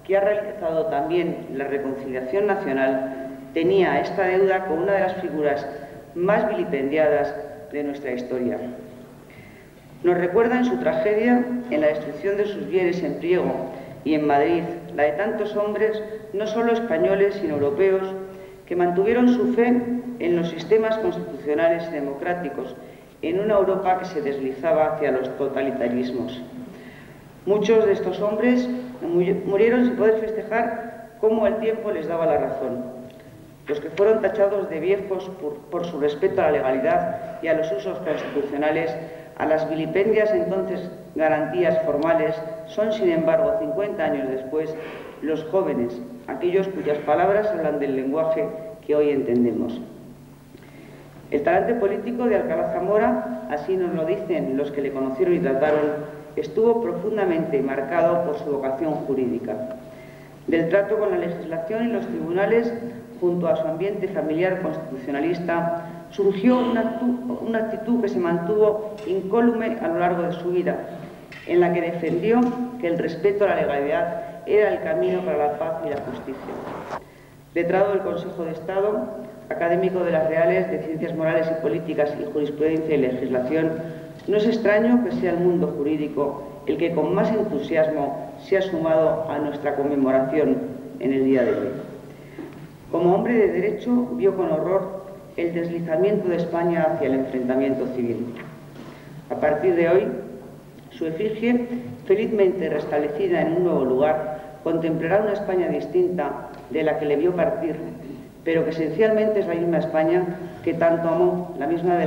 S5: que ha realizado también la reconciliación nacional, tenía esta deuda con una de las figuras más vilipendiadas de nuestra historia. Nos recuerda en su tragedia, en la destrucción de sus bienes en Priego y en Madrid, la de tantos hombres, no solo españoles, sino europeos, que mantuvieron su fe en los sistemas constitucionales y democráticos, en una Europa que se deslizaba hacia los totalitarismos. Muchos de estos hombres murieron sin poder festejar cómo el tiempo les daba la razón. Los que fueron tachados de viejos por su respeto a la legalidad y a los usos constitucionales, a las vilipendias entonces garantías formales, son, sin embargo, 50 años después, los jóvenes, aquellos cuyas palabras hablan del lenguaje que hoy entendemos. El talante político de Alcalá Zamora, así nos lo dicen los que le conocieron y trataron, estuvo profundamente marcado por su vocación jurídica. Del trato con la legislación y los tribunales, junto a su ambiente familiar constitucionalista, surgió una actitud que se mantuvo incólume a lo largo de su vida, en la que defendió que el respeto a la legalidad era el camino para la paz y la justicia. Letrado del Consejo de Estado, académico de las Reales de Ciencias Morales y Políticas y Jurisprudencia y Legislación, no es extraño que sea el mundo jurídico el que con más entusiasmo se ha sumado a nuestra conmemoración en el día de hoy. Como hombre de derecho, vio con horror el deslizamiento de España hacia el enfrentamiento civil. A partir de hoy, su efigie, felizmente restablecida en un nuevo lugar, contemplará una España distinta de la que le vio partir, pero que esencialmente es la misma España que tanto amó, la misma de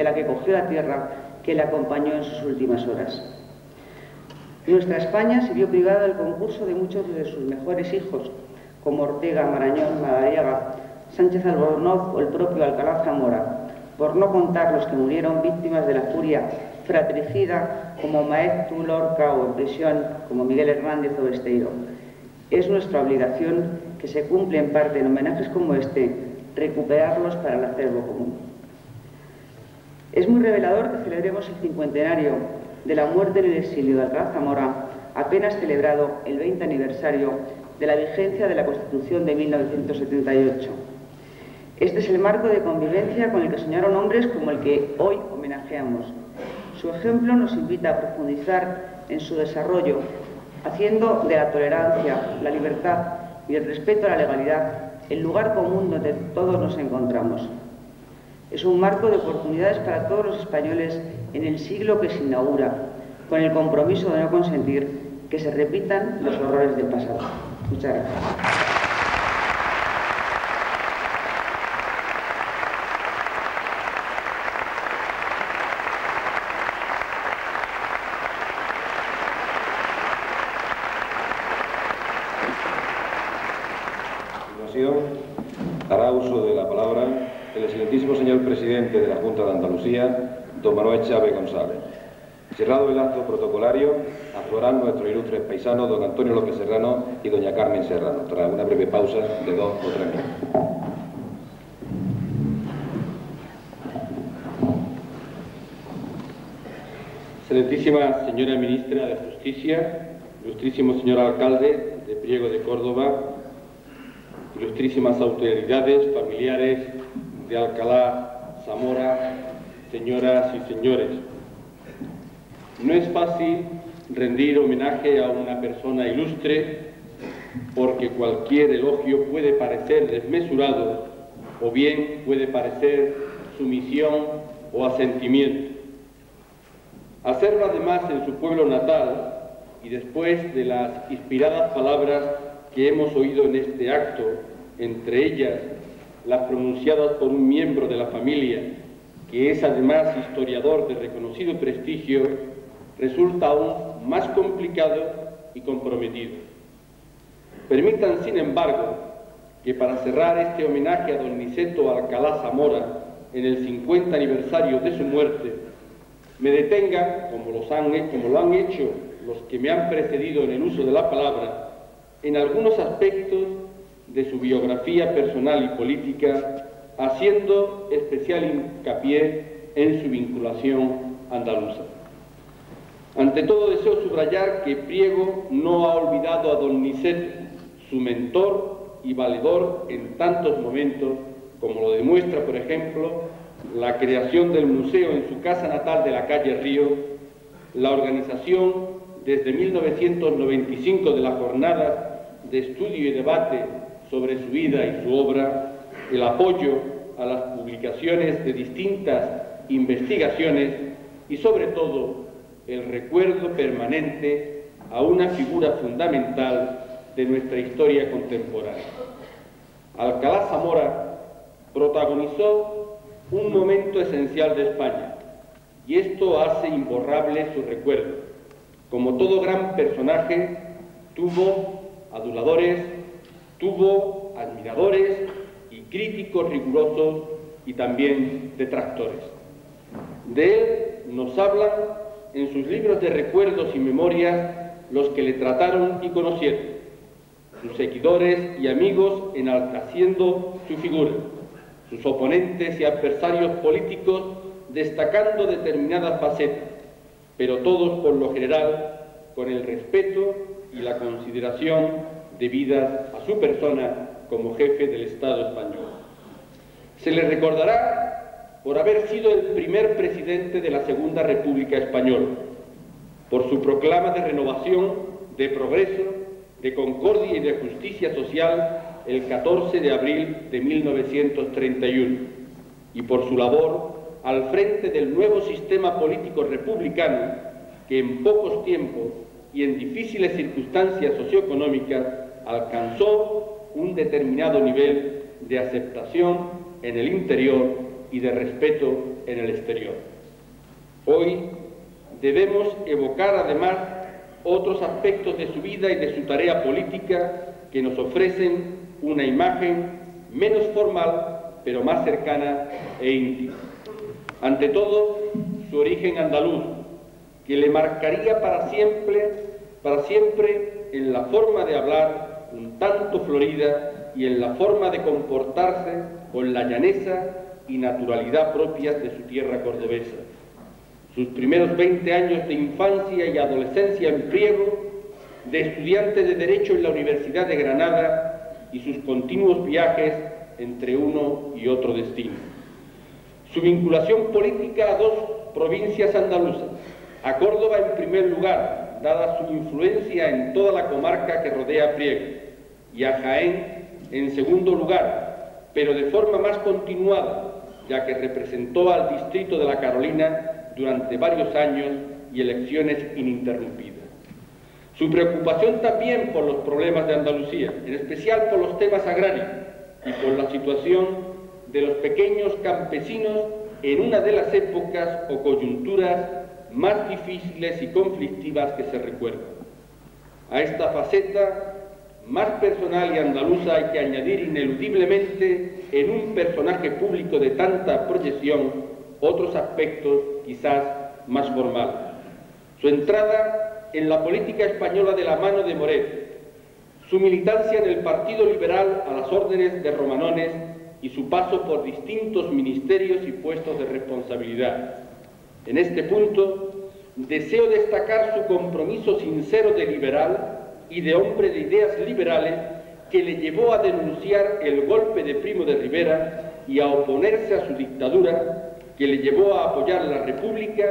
S5: la que cogió la tierra, que le acompañó en sus últimas horas. Nuestra España se vio privada del concurso de muchos de sus mejores hijos, como Ortega, Marañón, Madariaga, Sánchez Albornoz o el propio Alcalá Zamora, por no contar los que murieron víctimas de la furia fratricida como Maeztu, Lorca o en prisión como Miguel Hernández o Besteiro. Es nuestra obligación, que se cumple en parte en homenajes como este, recuperarlos para el acervo común. Es muy revelador que celebremos el cincuentenario de la muerte en el exilio de Alcalá Zamora, apenas celebrado el 20 aniversario de la vigencia de la Constitución de 1978. Este es el marco de convivencia con el que soñaron hombres como el que hoy homenajeamos. Su ejemplo nos invita a profundizar en su desarrollo, haciendo de la tolerancia, la libertad y el respeto a la legalidad el lugar común donde todos nos encontramos. Es un marco de oportunidades para todos los españoles en el siglo que se inaugura, con el compromiso de no consentir que se repitan los horrores del pasado. Muchas gracias.
S2: Hará uso de la palabra el excelentísimo señor presidente de la Junta de Andalucía, don Manuel Chávez González. Cerrado el acto protocolario, actuarán nuestros ilustres paisanos don Antonio López Serrano y doña Carmen Serrano, tras una breve pausa de 2 o 3 minutos.
S6: Excelentísima señora Ministra de Justicia, ilustrísimo señor Alcalde de Priego de Córdoba, ilustrísimas autoridades familiares de Alcalá Zamora, señoras y señores. No es fácil rendir homenaje a una persona ilustre porque cualquier elogio puede parecer desmesurado o bien puede parecer sumisión o asentimiento. Hacerlo además en su pueblo natal y después de las inspiradas palabras que hemos oído en este acto, entre ellas las pronunciadas por un miembro de la familia, que es además historiador de reconocido prestigio, resulta aún más complicado y comprometido. Permitan, sin embargo, que para cerrar este homenaje a don Niceto Alcalá Zamora en el 50 aniversario de su muerte, me detenga, como lo han hecho los que me han precedido en el uso de la palabra en algunos aspectos de su biografía personal y política, haciendo especial hincapié en su vinculación andaluza. Ante todo, deseo subrayar que Priego no ha olvidado a don Niceto, su mentor y valedor en tantos momentos, como lo demuestra, por ejemplo, la creación del museo en su casa natal de la calle Río, la organización desde 1995 de la jornada de estudio y debate sobre su vida y su obra, el apoyo a las publicaciones de distintas investigaciones y, sobre todo, el recuerdo permanente a una figura fundamental de nuestra historia contemporánea. Alcalá Zamora protagonizó un momento esencial de España, y esto hace imborrable su recuerdo. Como todo gran personaje, tuvo aduladores, tuvo admiradores y críticos rigurosos y también detractores. De él nos hablan en sus libros de recuerdos y memorias los que le trataron y conocieron, sus seguidores y amigos enalteciendo su figura, sus oponentes y adversarios políticos destacando determinadas facetas, pero todos por lo general con el respeto y la consideración debidas a su persona como jefe del Estado español. Se le recordará por haber sido el primer presidente de la Segunda República Española, por su proclama de renovación, de progreso, de concordia y de justicia social el 14 de abril de 1931, y por su labor al frente del nuevo sistema político republicano que en pocos tiempos y en difíciles circunstancias socioeconómicas alcanzó un determinado nivel de aceptación en el interior y de respeto en el exterior. Hoy debemos evocar además otros aspectos de su vida y de su tarea política que nos ofrecen una imagen menos formal, pero más cercana e íntima. Ante todo, su origen andaluz, que le marcaría para siempre en la forma de hablar un tanto florida y en la forma de comportarse con la llaneza y naturalidad propias de su tierra cordobesa. Sus primeros 20 años de infancia y adolescencia en Priego, de estudiante de Derecho en la Universidad de Granada y sus continuos viajes entre uno y otro destino. Su vinculación política a dos provincias andaluzas, a Córdoba en primer lugar, dada su influencia en toda la comarca que rodea a Priego, y a Jaén en segundo lugar, pero de forma más continuada, ya que representó al distrito de la Carolina durante varios años y elecciones ininterrumpidas. Su preocupación también por los problemas de Andalucía, en especial por los temas agrarios y por la situación de los pequeños campesinos en una de las épocas o coyunturas más difíciles y conflictivas que se recuerdan. A esta faceta más personal y andaluza hay que añadir ineludiblemente en un personaje público de tanta proyección otros aspectos quizás más formales. Su entrada en la política española de la mano de Moret, su militancia en el Partido Liberal a las órdenes de Romanones y su paso por distintos ministerios y puestos de responsabilidad. En este punto, deseo destacar su compromiso sincero de liberal y de hombre de ideas liberales que le llevó a denunciar el golpe de Primo de Rivera y a oponerse a su dictadura, que le llevó a apoyar la República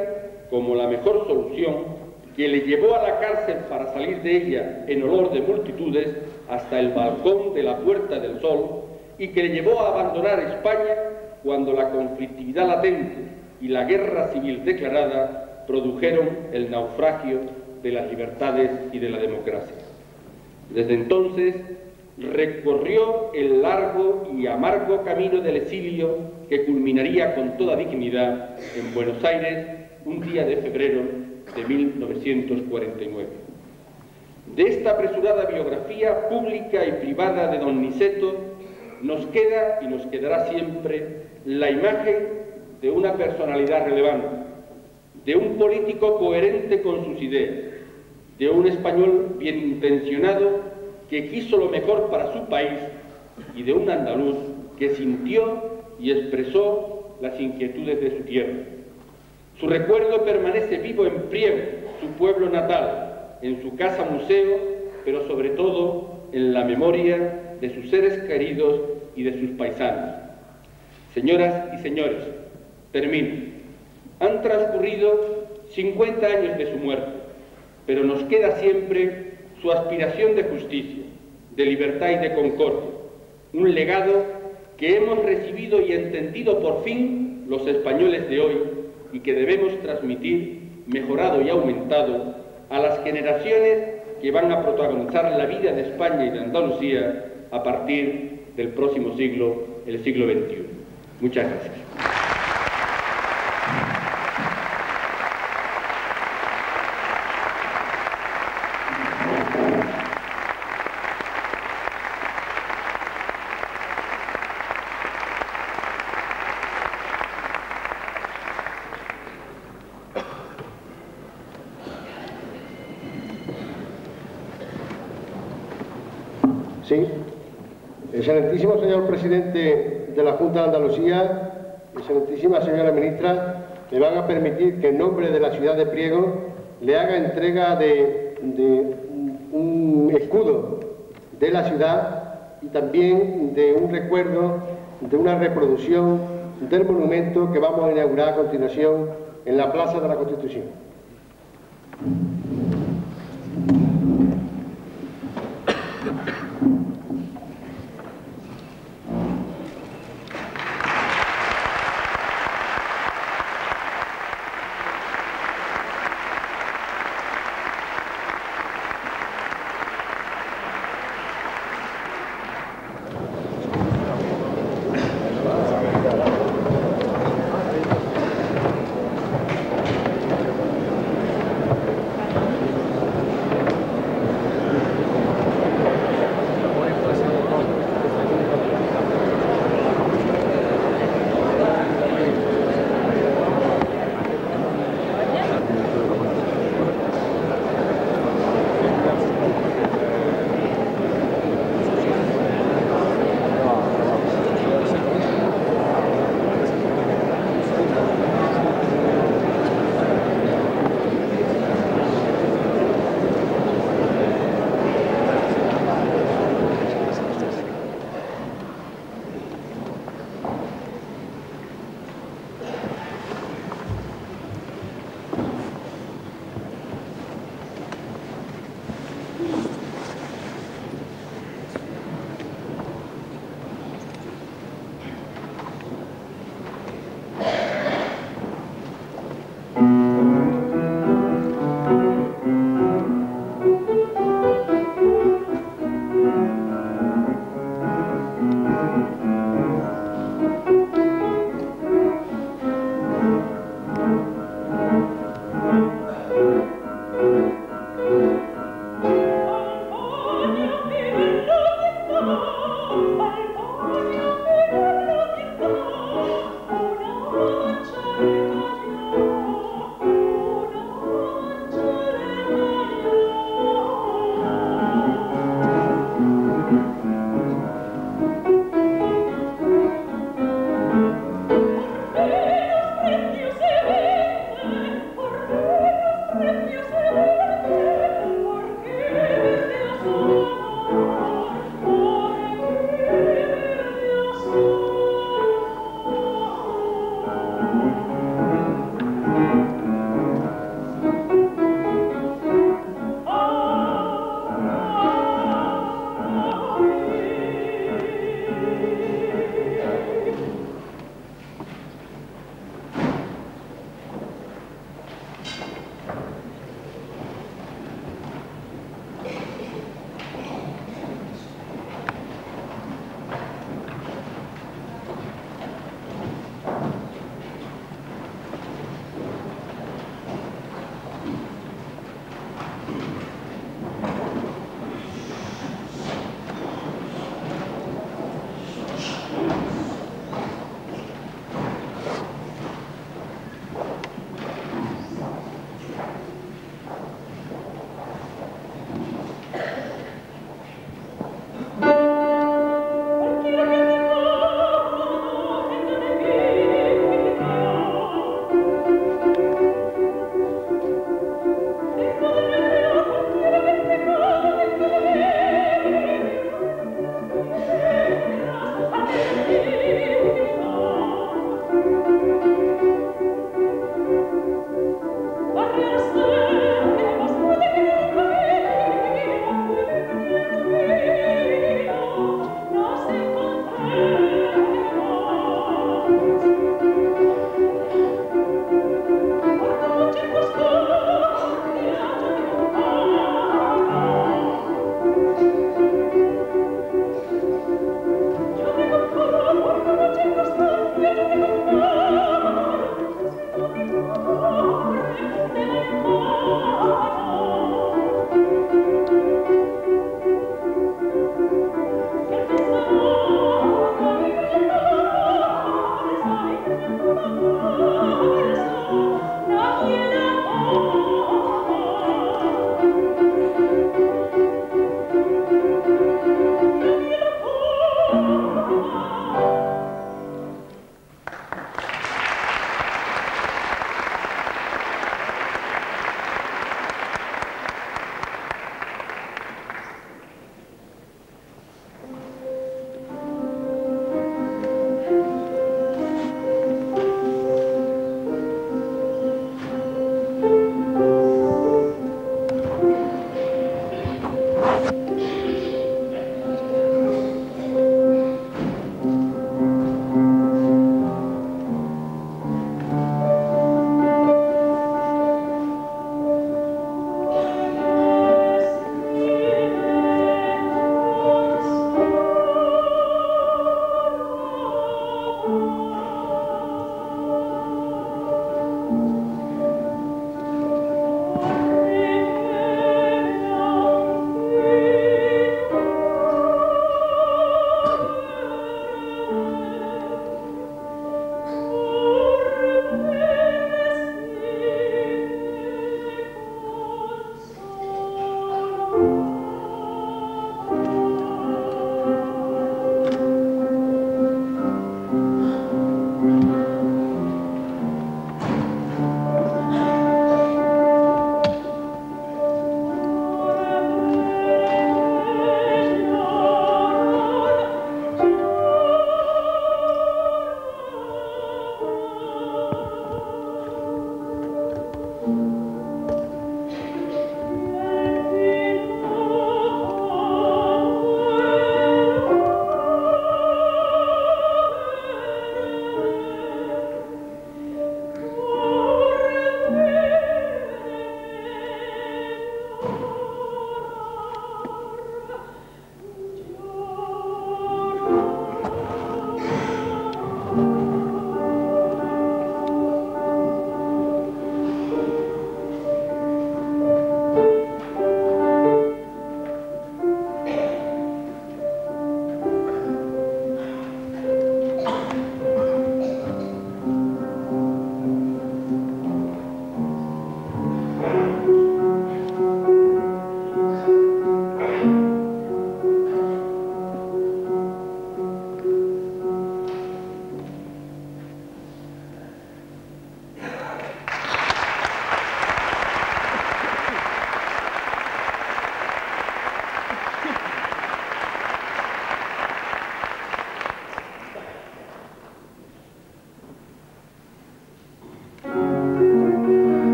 S6: como la mejor solución, que le llevó a la cárcel para salir de ella en olor de multitudes hasta el balcón de la Puerta del Sol, y que le llevó a abandonar España cuando la conflictividad latente y la guerra civil declarada produjeron el naufragio de las libertades y de la democracia. Desde entonces recorrió el largo y amargo camino del exilio que culminaría con toda dignidad en Buenos Aires un día de febrero de 1949. De esta apresurada biografía pública y privada de don Niceto nos queda y nos quedará siempre la imagen de una personalidad relevante, de un político coherente con sus ideas, de un español bien intencionado que quiso lo mejor para su país y de un andaluz que sintió y expresó las inquietudes de su tierra. Su recuerdo permanece vivo en Priego, su pueblo natal, en su casa museo, pero sobre todo en la memoria de sus seres queridos y de sus paisanos. Señoras y señores, termino. Han transcurrido 50 años de su muerte, pero nos queda siempre su aspiración de justicia, de libertad y de concordia, un legado que hemos recibido y entendido por fin los españoles de hoy y que debemos transmitir, mejorado y aumentado, a las generaciones que van a protagonizar la vida de España y de Andalucía a partir del próximo siglo, el siglo XXI. Muchas gracias.
S4: Sí. Excelentísimo señor presidente de la Junta de Andalucía, excelentísima señora ministra, me van a permitir que en nombre de la ciudad de Priego le haga entrega de un escudo de la ciudad y también de un recuerdo, de una reproducción del monumento que vamos a inaugurar a continuación en la Plaza de la Constitución.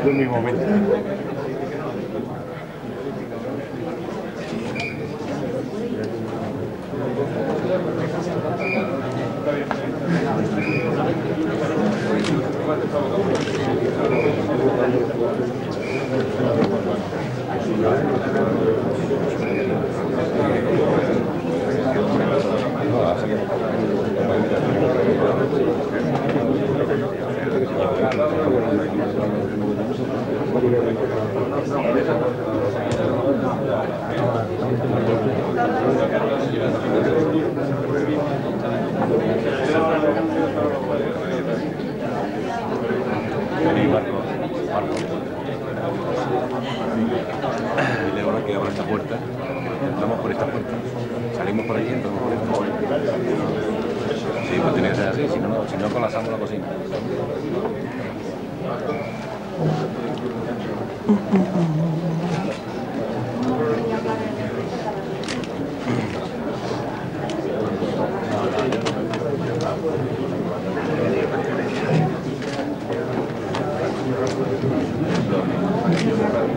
S7: Es mi momento.
S8: Dile ahora que abra esta puerta, entramos por esta puerta, salimos por aquí, entramos por esta puerta. Sí, pues tiene que ser así, si no colapsamos la cocina.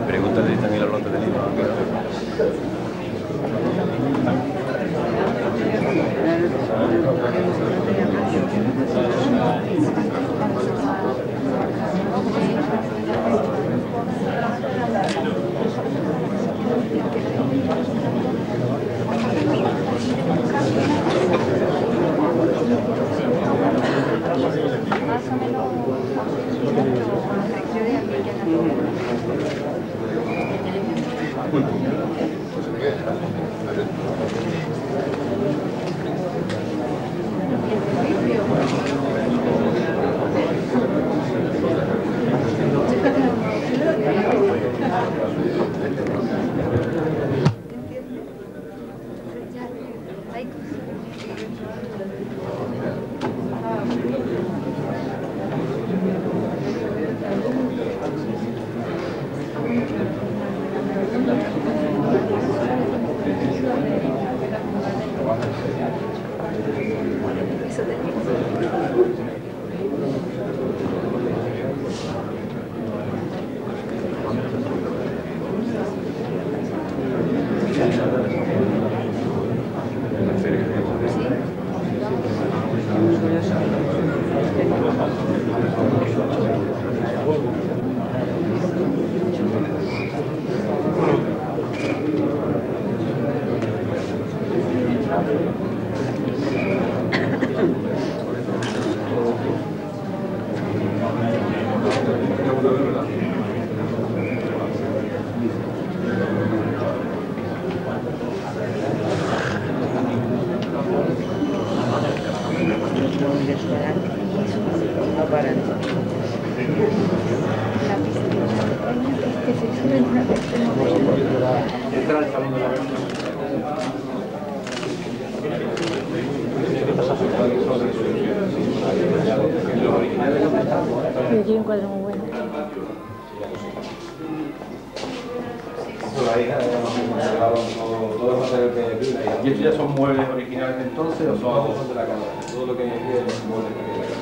S8: Pregúntale si están en la ronda de Lima.
S9: Yo quiero un cuadro muy bueno.
S8: ¿Y estos ya son muebles originales entonces o son cosas de la casa? Todo lo que hay aquí es muebles de la casa.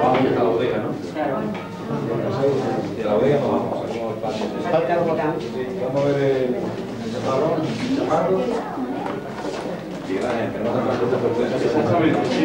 S8: Vamos a la bodega, ¿no?
S5: Claro.
S8: Y a la bodega nos vamos, salimos del patio. Vamos a ver el chaparro. Y la gente, no tan cosas por dentro. Exactamente, sí.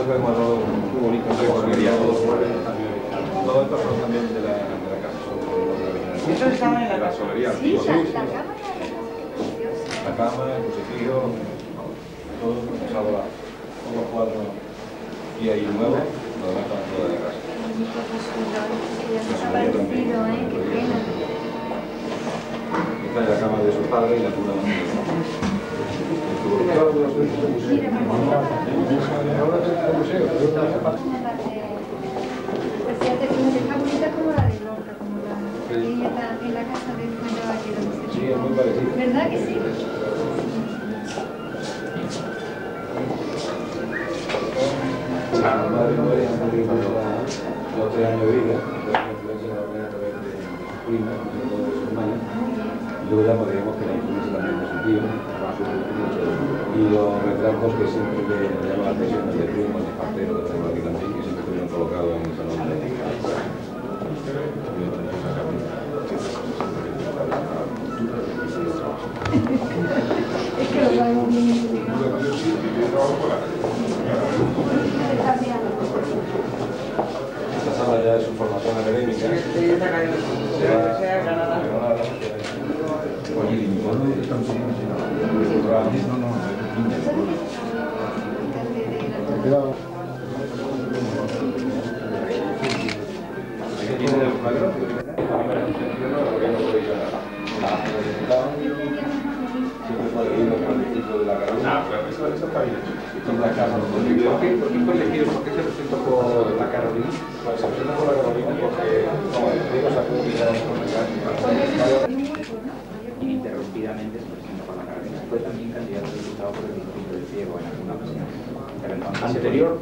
S8: que hemos dado muy bonito recorrido. Todo esto son también de la casa.
S5: ¿Eso estaba en la
S8: casa? Solería.
S10: Sí,
S8: Sí,
S10: la
S8: sí.
S10: cama.
S8: La cama, el crucifijo, todo usado todos los cuadros y ahí nuevo, lo demás está todo de la casa.
S10: Ya se ha parecido, qué pena.
S8: Esta es la cama de su padre y la cuna de su
S10: Pues fíjate que está bonita como la de Lorca, como la que ella está en la casa de Juan Caballero.
S8: Sí, es muy parecido.
S10: ¿Verdad que sí?
S8: La madre muere los 3 años de vida, la influencia de la primera vez de su prima, de su hermana, y luego ya podríamos que la influencia también de su tío, y los retratos que siempre le llaman la atención de primo, de partero, de tengo aquí también, que siempre estuvieron colocados en el salón de
S10: Es que lo sabemos bien.
S8: Esta sala ya es su formación académica. ¿Por qué fue elegido? ¿Por qué se presentó por la Carolina? Pues se presentó por la Carolina porque, como digo, sacó
S1: ininterrumpidamente se presentó por la Carolina. Fue también candidato a diputado por el distrito de Priego en alguna ocasión. Pero entonces
S8: ¿Anterior?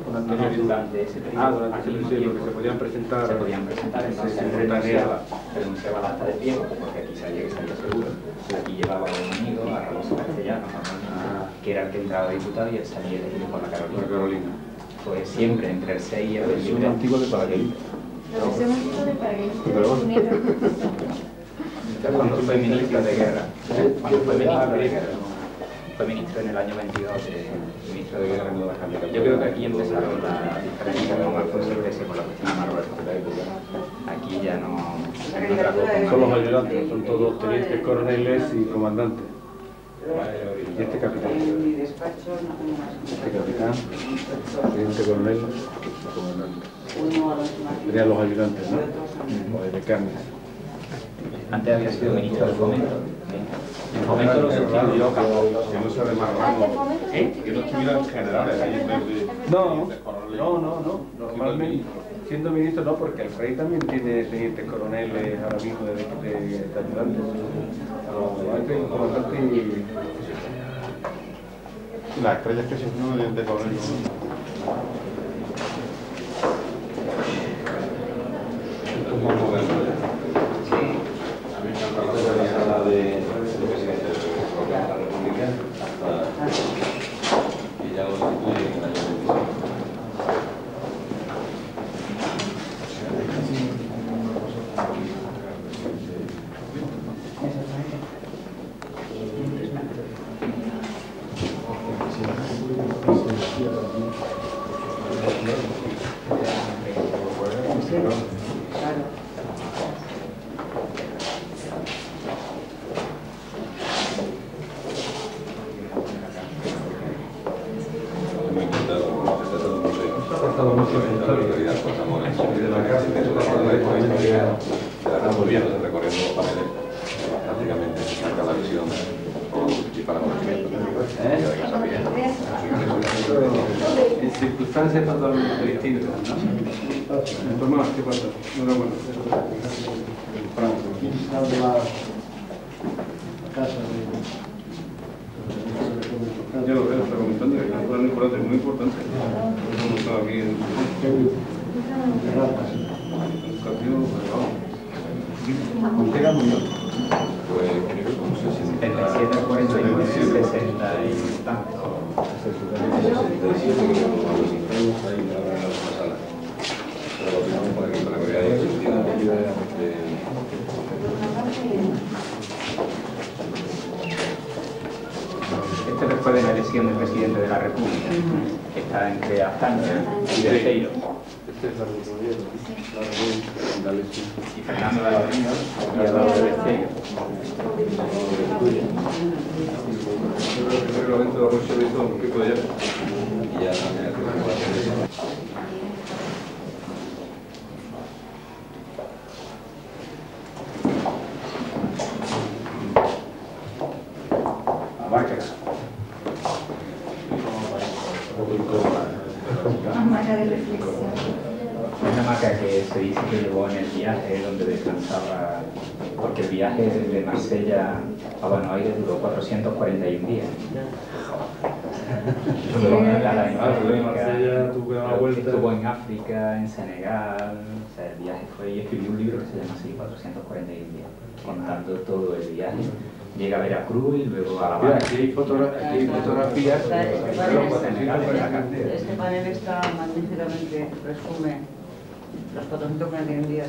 S1: Durante ese periodo,
S8: durante ese periodo, que se podían presentar.
S1: Se podían presentar, entonces renunciaba al acta de Priego, porque aquí sabía que estaría seguro. Aquí llevaba a un amigo, a Raboso Castellano, que era el que entraba diputado y él salía elegido por la Carolina. Fue siempre entre el 6 y el 23.
S8: Es un antiguo de Paraguay.
S10: Lo que se me hizo de Paraguay.
S1: Cuando fue ministro de guerra. Cuando fue ministro de guerra. Fue ministro en el año 22, ministro de guerra. Yo creo que aquí empezaron las diferencias con Alfonso Iglesias por la cuestión de Marruecos. Aquí ya no...
S7: Son los ayudantes, son todos tenientes, coroneles y comandantes. Y este capitán.
S5: En mi despacho no tengo más.
S7: Este capitán, teniente coronel, comandante.
S5: Uno a los más.
S7: Serían los ayudantes, ¿no? O de decanes.
S1: Antes había sido ministro del Fomento. El Fomento lo sustituyó yo,
S8: que no sea de más rango, que no estuvieran generales ahí en vez de...
S7: No. Normalmente, siendo ministro no, porque el rey también tiene tenientes coroneles ahora mismo de ayudantes. Hay un comandante y...
S8: Las estrellas que se fueron de coronel. Y ya lo instituyen en el año 26.
S7: En circunstancias totalmente distintas, ¿no? Tomás, ¿qué pasa? Enhorabuena. Ya lo veo, está comentando que es un plan importante, muy importante. Hemos estado aquí en educación,
S8: Pues creo que como
S1: 77, 49, 60 y tanto.
S8: 67 que como a los internos ahí en la sala. Pero lo opinamos para que veáis el sentido de...
S1: Esto después de la elección del presidente de la República. que está entre Azaña y Beceiro.
S7: Este es la de Oviedo.
S1: Y Fernando de los Ríos y al lado de Beceiro.
S8: El reglamento de la Rocha de Tom, ¿qué puede ser?
S2: Y ya también
S1: Una hamaca que se dice que llevó en el viaje donde descansaba, porque el viaje de Marsella a Buenos Aires duró 441 días. Estuvo en África, en Senegal, o sea, el viaje fue, y escribió un libro que se llama así, 441 días, contando todo el viaje. Llega a Veracruz y luego a La Habana.
S7: Aquí hay fotografías.
S5: Este panel está magníficamente, resume los 441 días.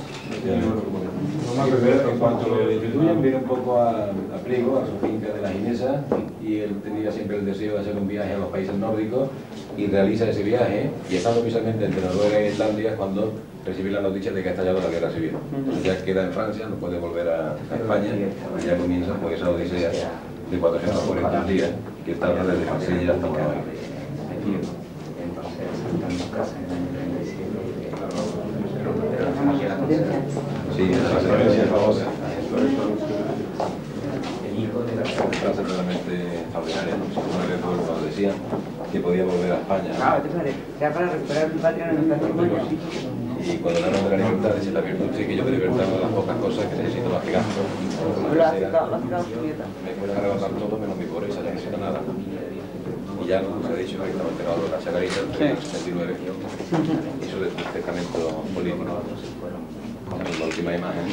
S2: En cuanto lo destituyen, viene un poco a Priego, a su finca de la Ginesa, y él tenía siempre el deseo de hacer un viaje a los países nórdicos y realiza ese viaje, y estando precisamente entre Noruega e Islandia es cuando recibe la noticia de que ha estallado la guerra civil. Entonces ya queda en Francia, no puede volver a España, y ya comienza pues esa odisea de 441 días que tarda desde Marsella hasta Buenos Aires. Sí, esa secuencia es famosa. Una frase realmente extraordinaria, ¿no? Según el pueblo nos decían que podía volver a España.
S5: Ya para recuperar mi patria en el patrimonio.
S2: Y cuando hablan de la libertad, dice la virtud sí que yo de libertad una de las pocas cosas que necesito la cigarro. Me puede arrebatar todo menos mi pobreza, ya no necesito nada. Y ya se ha dicho que estaba enterrado de la Chacarita en el 69. Hizo de testamento político. La última imagen.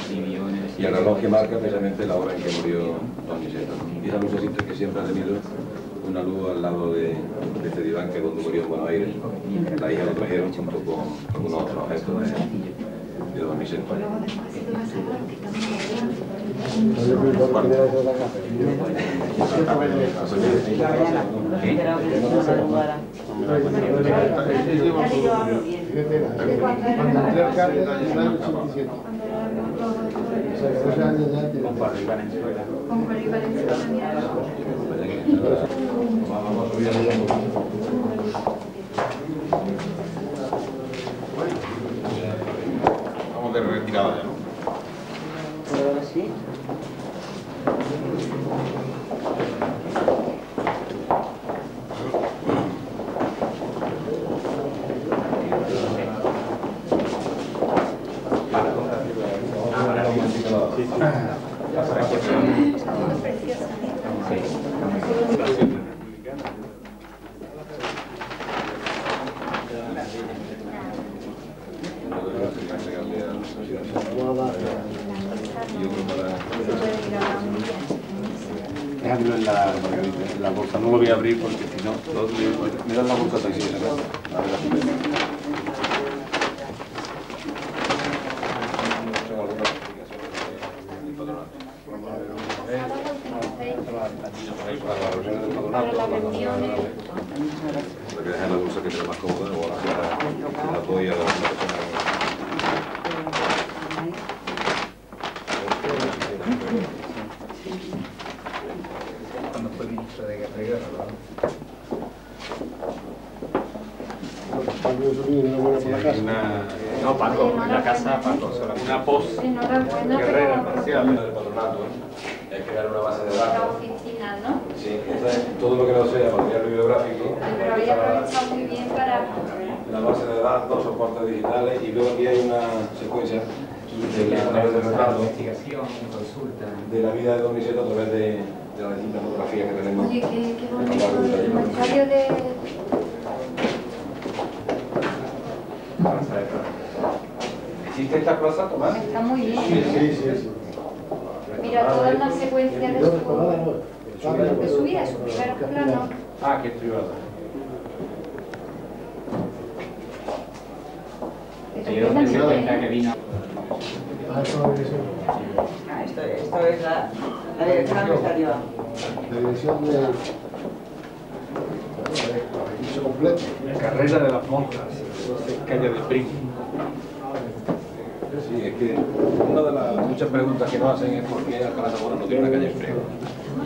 S2: Y el reloj que marca precisamente la hora en que murió Don Niceto. Y esa lucecita que siempre ha tenido una luz al lado de este diván que cuando murió en Buenos Aires, la hija lo trajeron junto con unos otros objetos de Don Niceto.
S8: Vamos de retirada ya, ¿no?
S5: Ahora sí.
S7: Déjamelo en la bolsa, no lo voy a abrir porque si no, me dan la bolsa también.
S2: Para que dejen la bolsa que sea más cómoda o la apoya a la persona.
S1: Cuando fue ministro de Guerra,
S7: No, Paco, en la casa, Paco, una pos guerrera parcial
S2: del patronato es crear una base de datos.
S10: La oficina, ¿no?
S2: Sí, todo lo que no sea material bibliográfico.
S10: Pero había aprovechado muy bien para...
S2: La base de datos, soportes digitales, y luego aquí hay una secuencia a través del retrato
S1: investigación, consulta.
S2: de la vida de Don Niceto a través de las distintas fotografías que tenemos.
S10: Oye, qué bonito, el muestrario de...
S7: ¿Existe esta plaza, Tomás?
S10: Está muy bien.
S4: Sí.
S10: Mira, toda una secuencia de su vida, sus primeros planos.
S7: Ah, que es privada.
S1: Se cuenta que vino.
S5: Esto es la dirección administrativa.
S4: La dirección de... registro completo.
S7: carrera de las monjas, entonces calle de Prim.
S8: Sí, es que una de las muchas preguntas que nos hacen es por qué Alcalá Zamora no tiene una calle en Priego.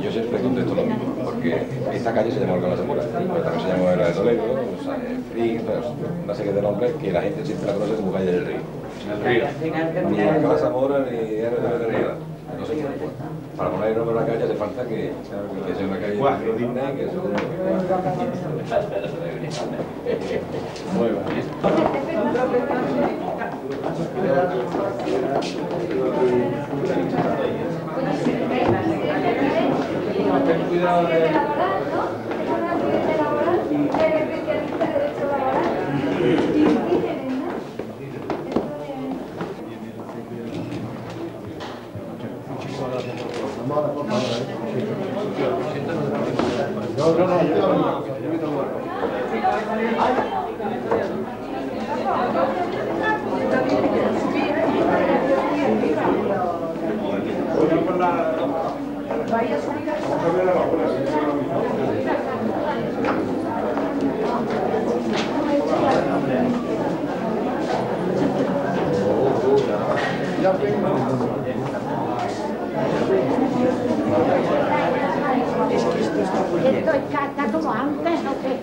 S8: Y yo siempre contesto lo mismo, porque esta calle se llama Alcalá Zamora, pero también se llama la de Toledo, Frig, una serie de nombres que la gente siempre la conoce como calle del Río. Ni Alcalá Zamora ni RTP ni nada. No sé por qué. Para poner el nombre a la calle hace falta que sea una calle digna y que sea muy
S10: Ten cuidado de laboral, ¿no? Es un accidente laboral, eres especialista de derecho laboral. Indígenas, ¿no?
S9: Esto está como antes, ¿no? ¿Qué?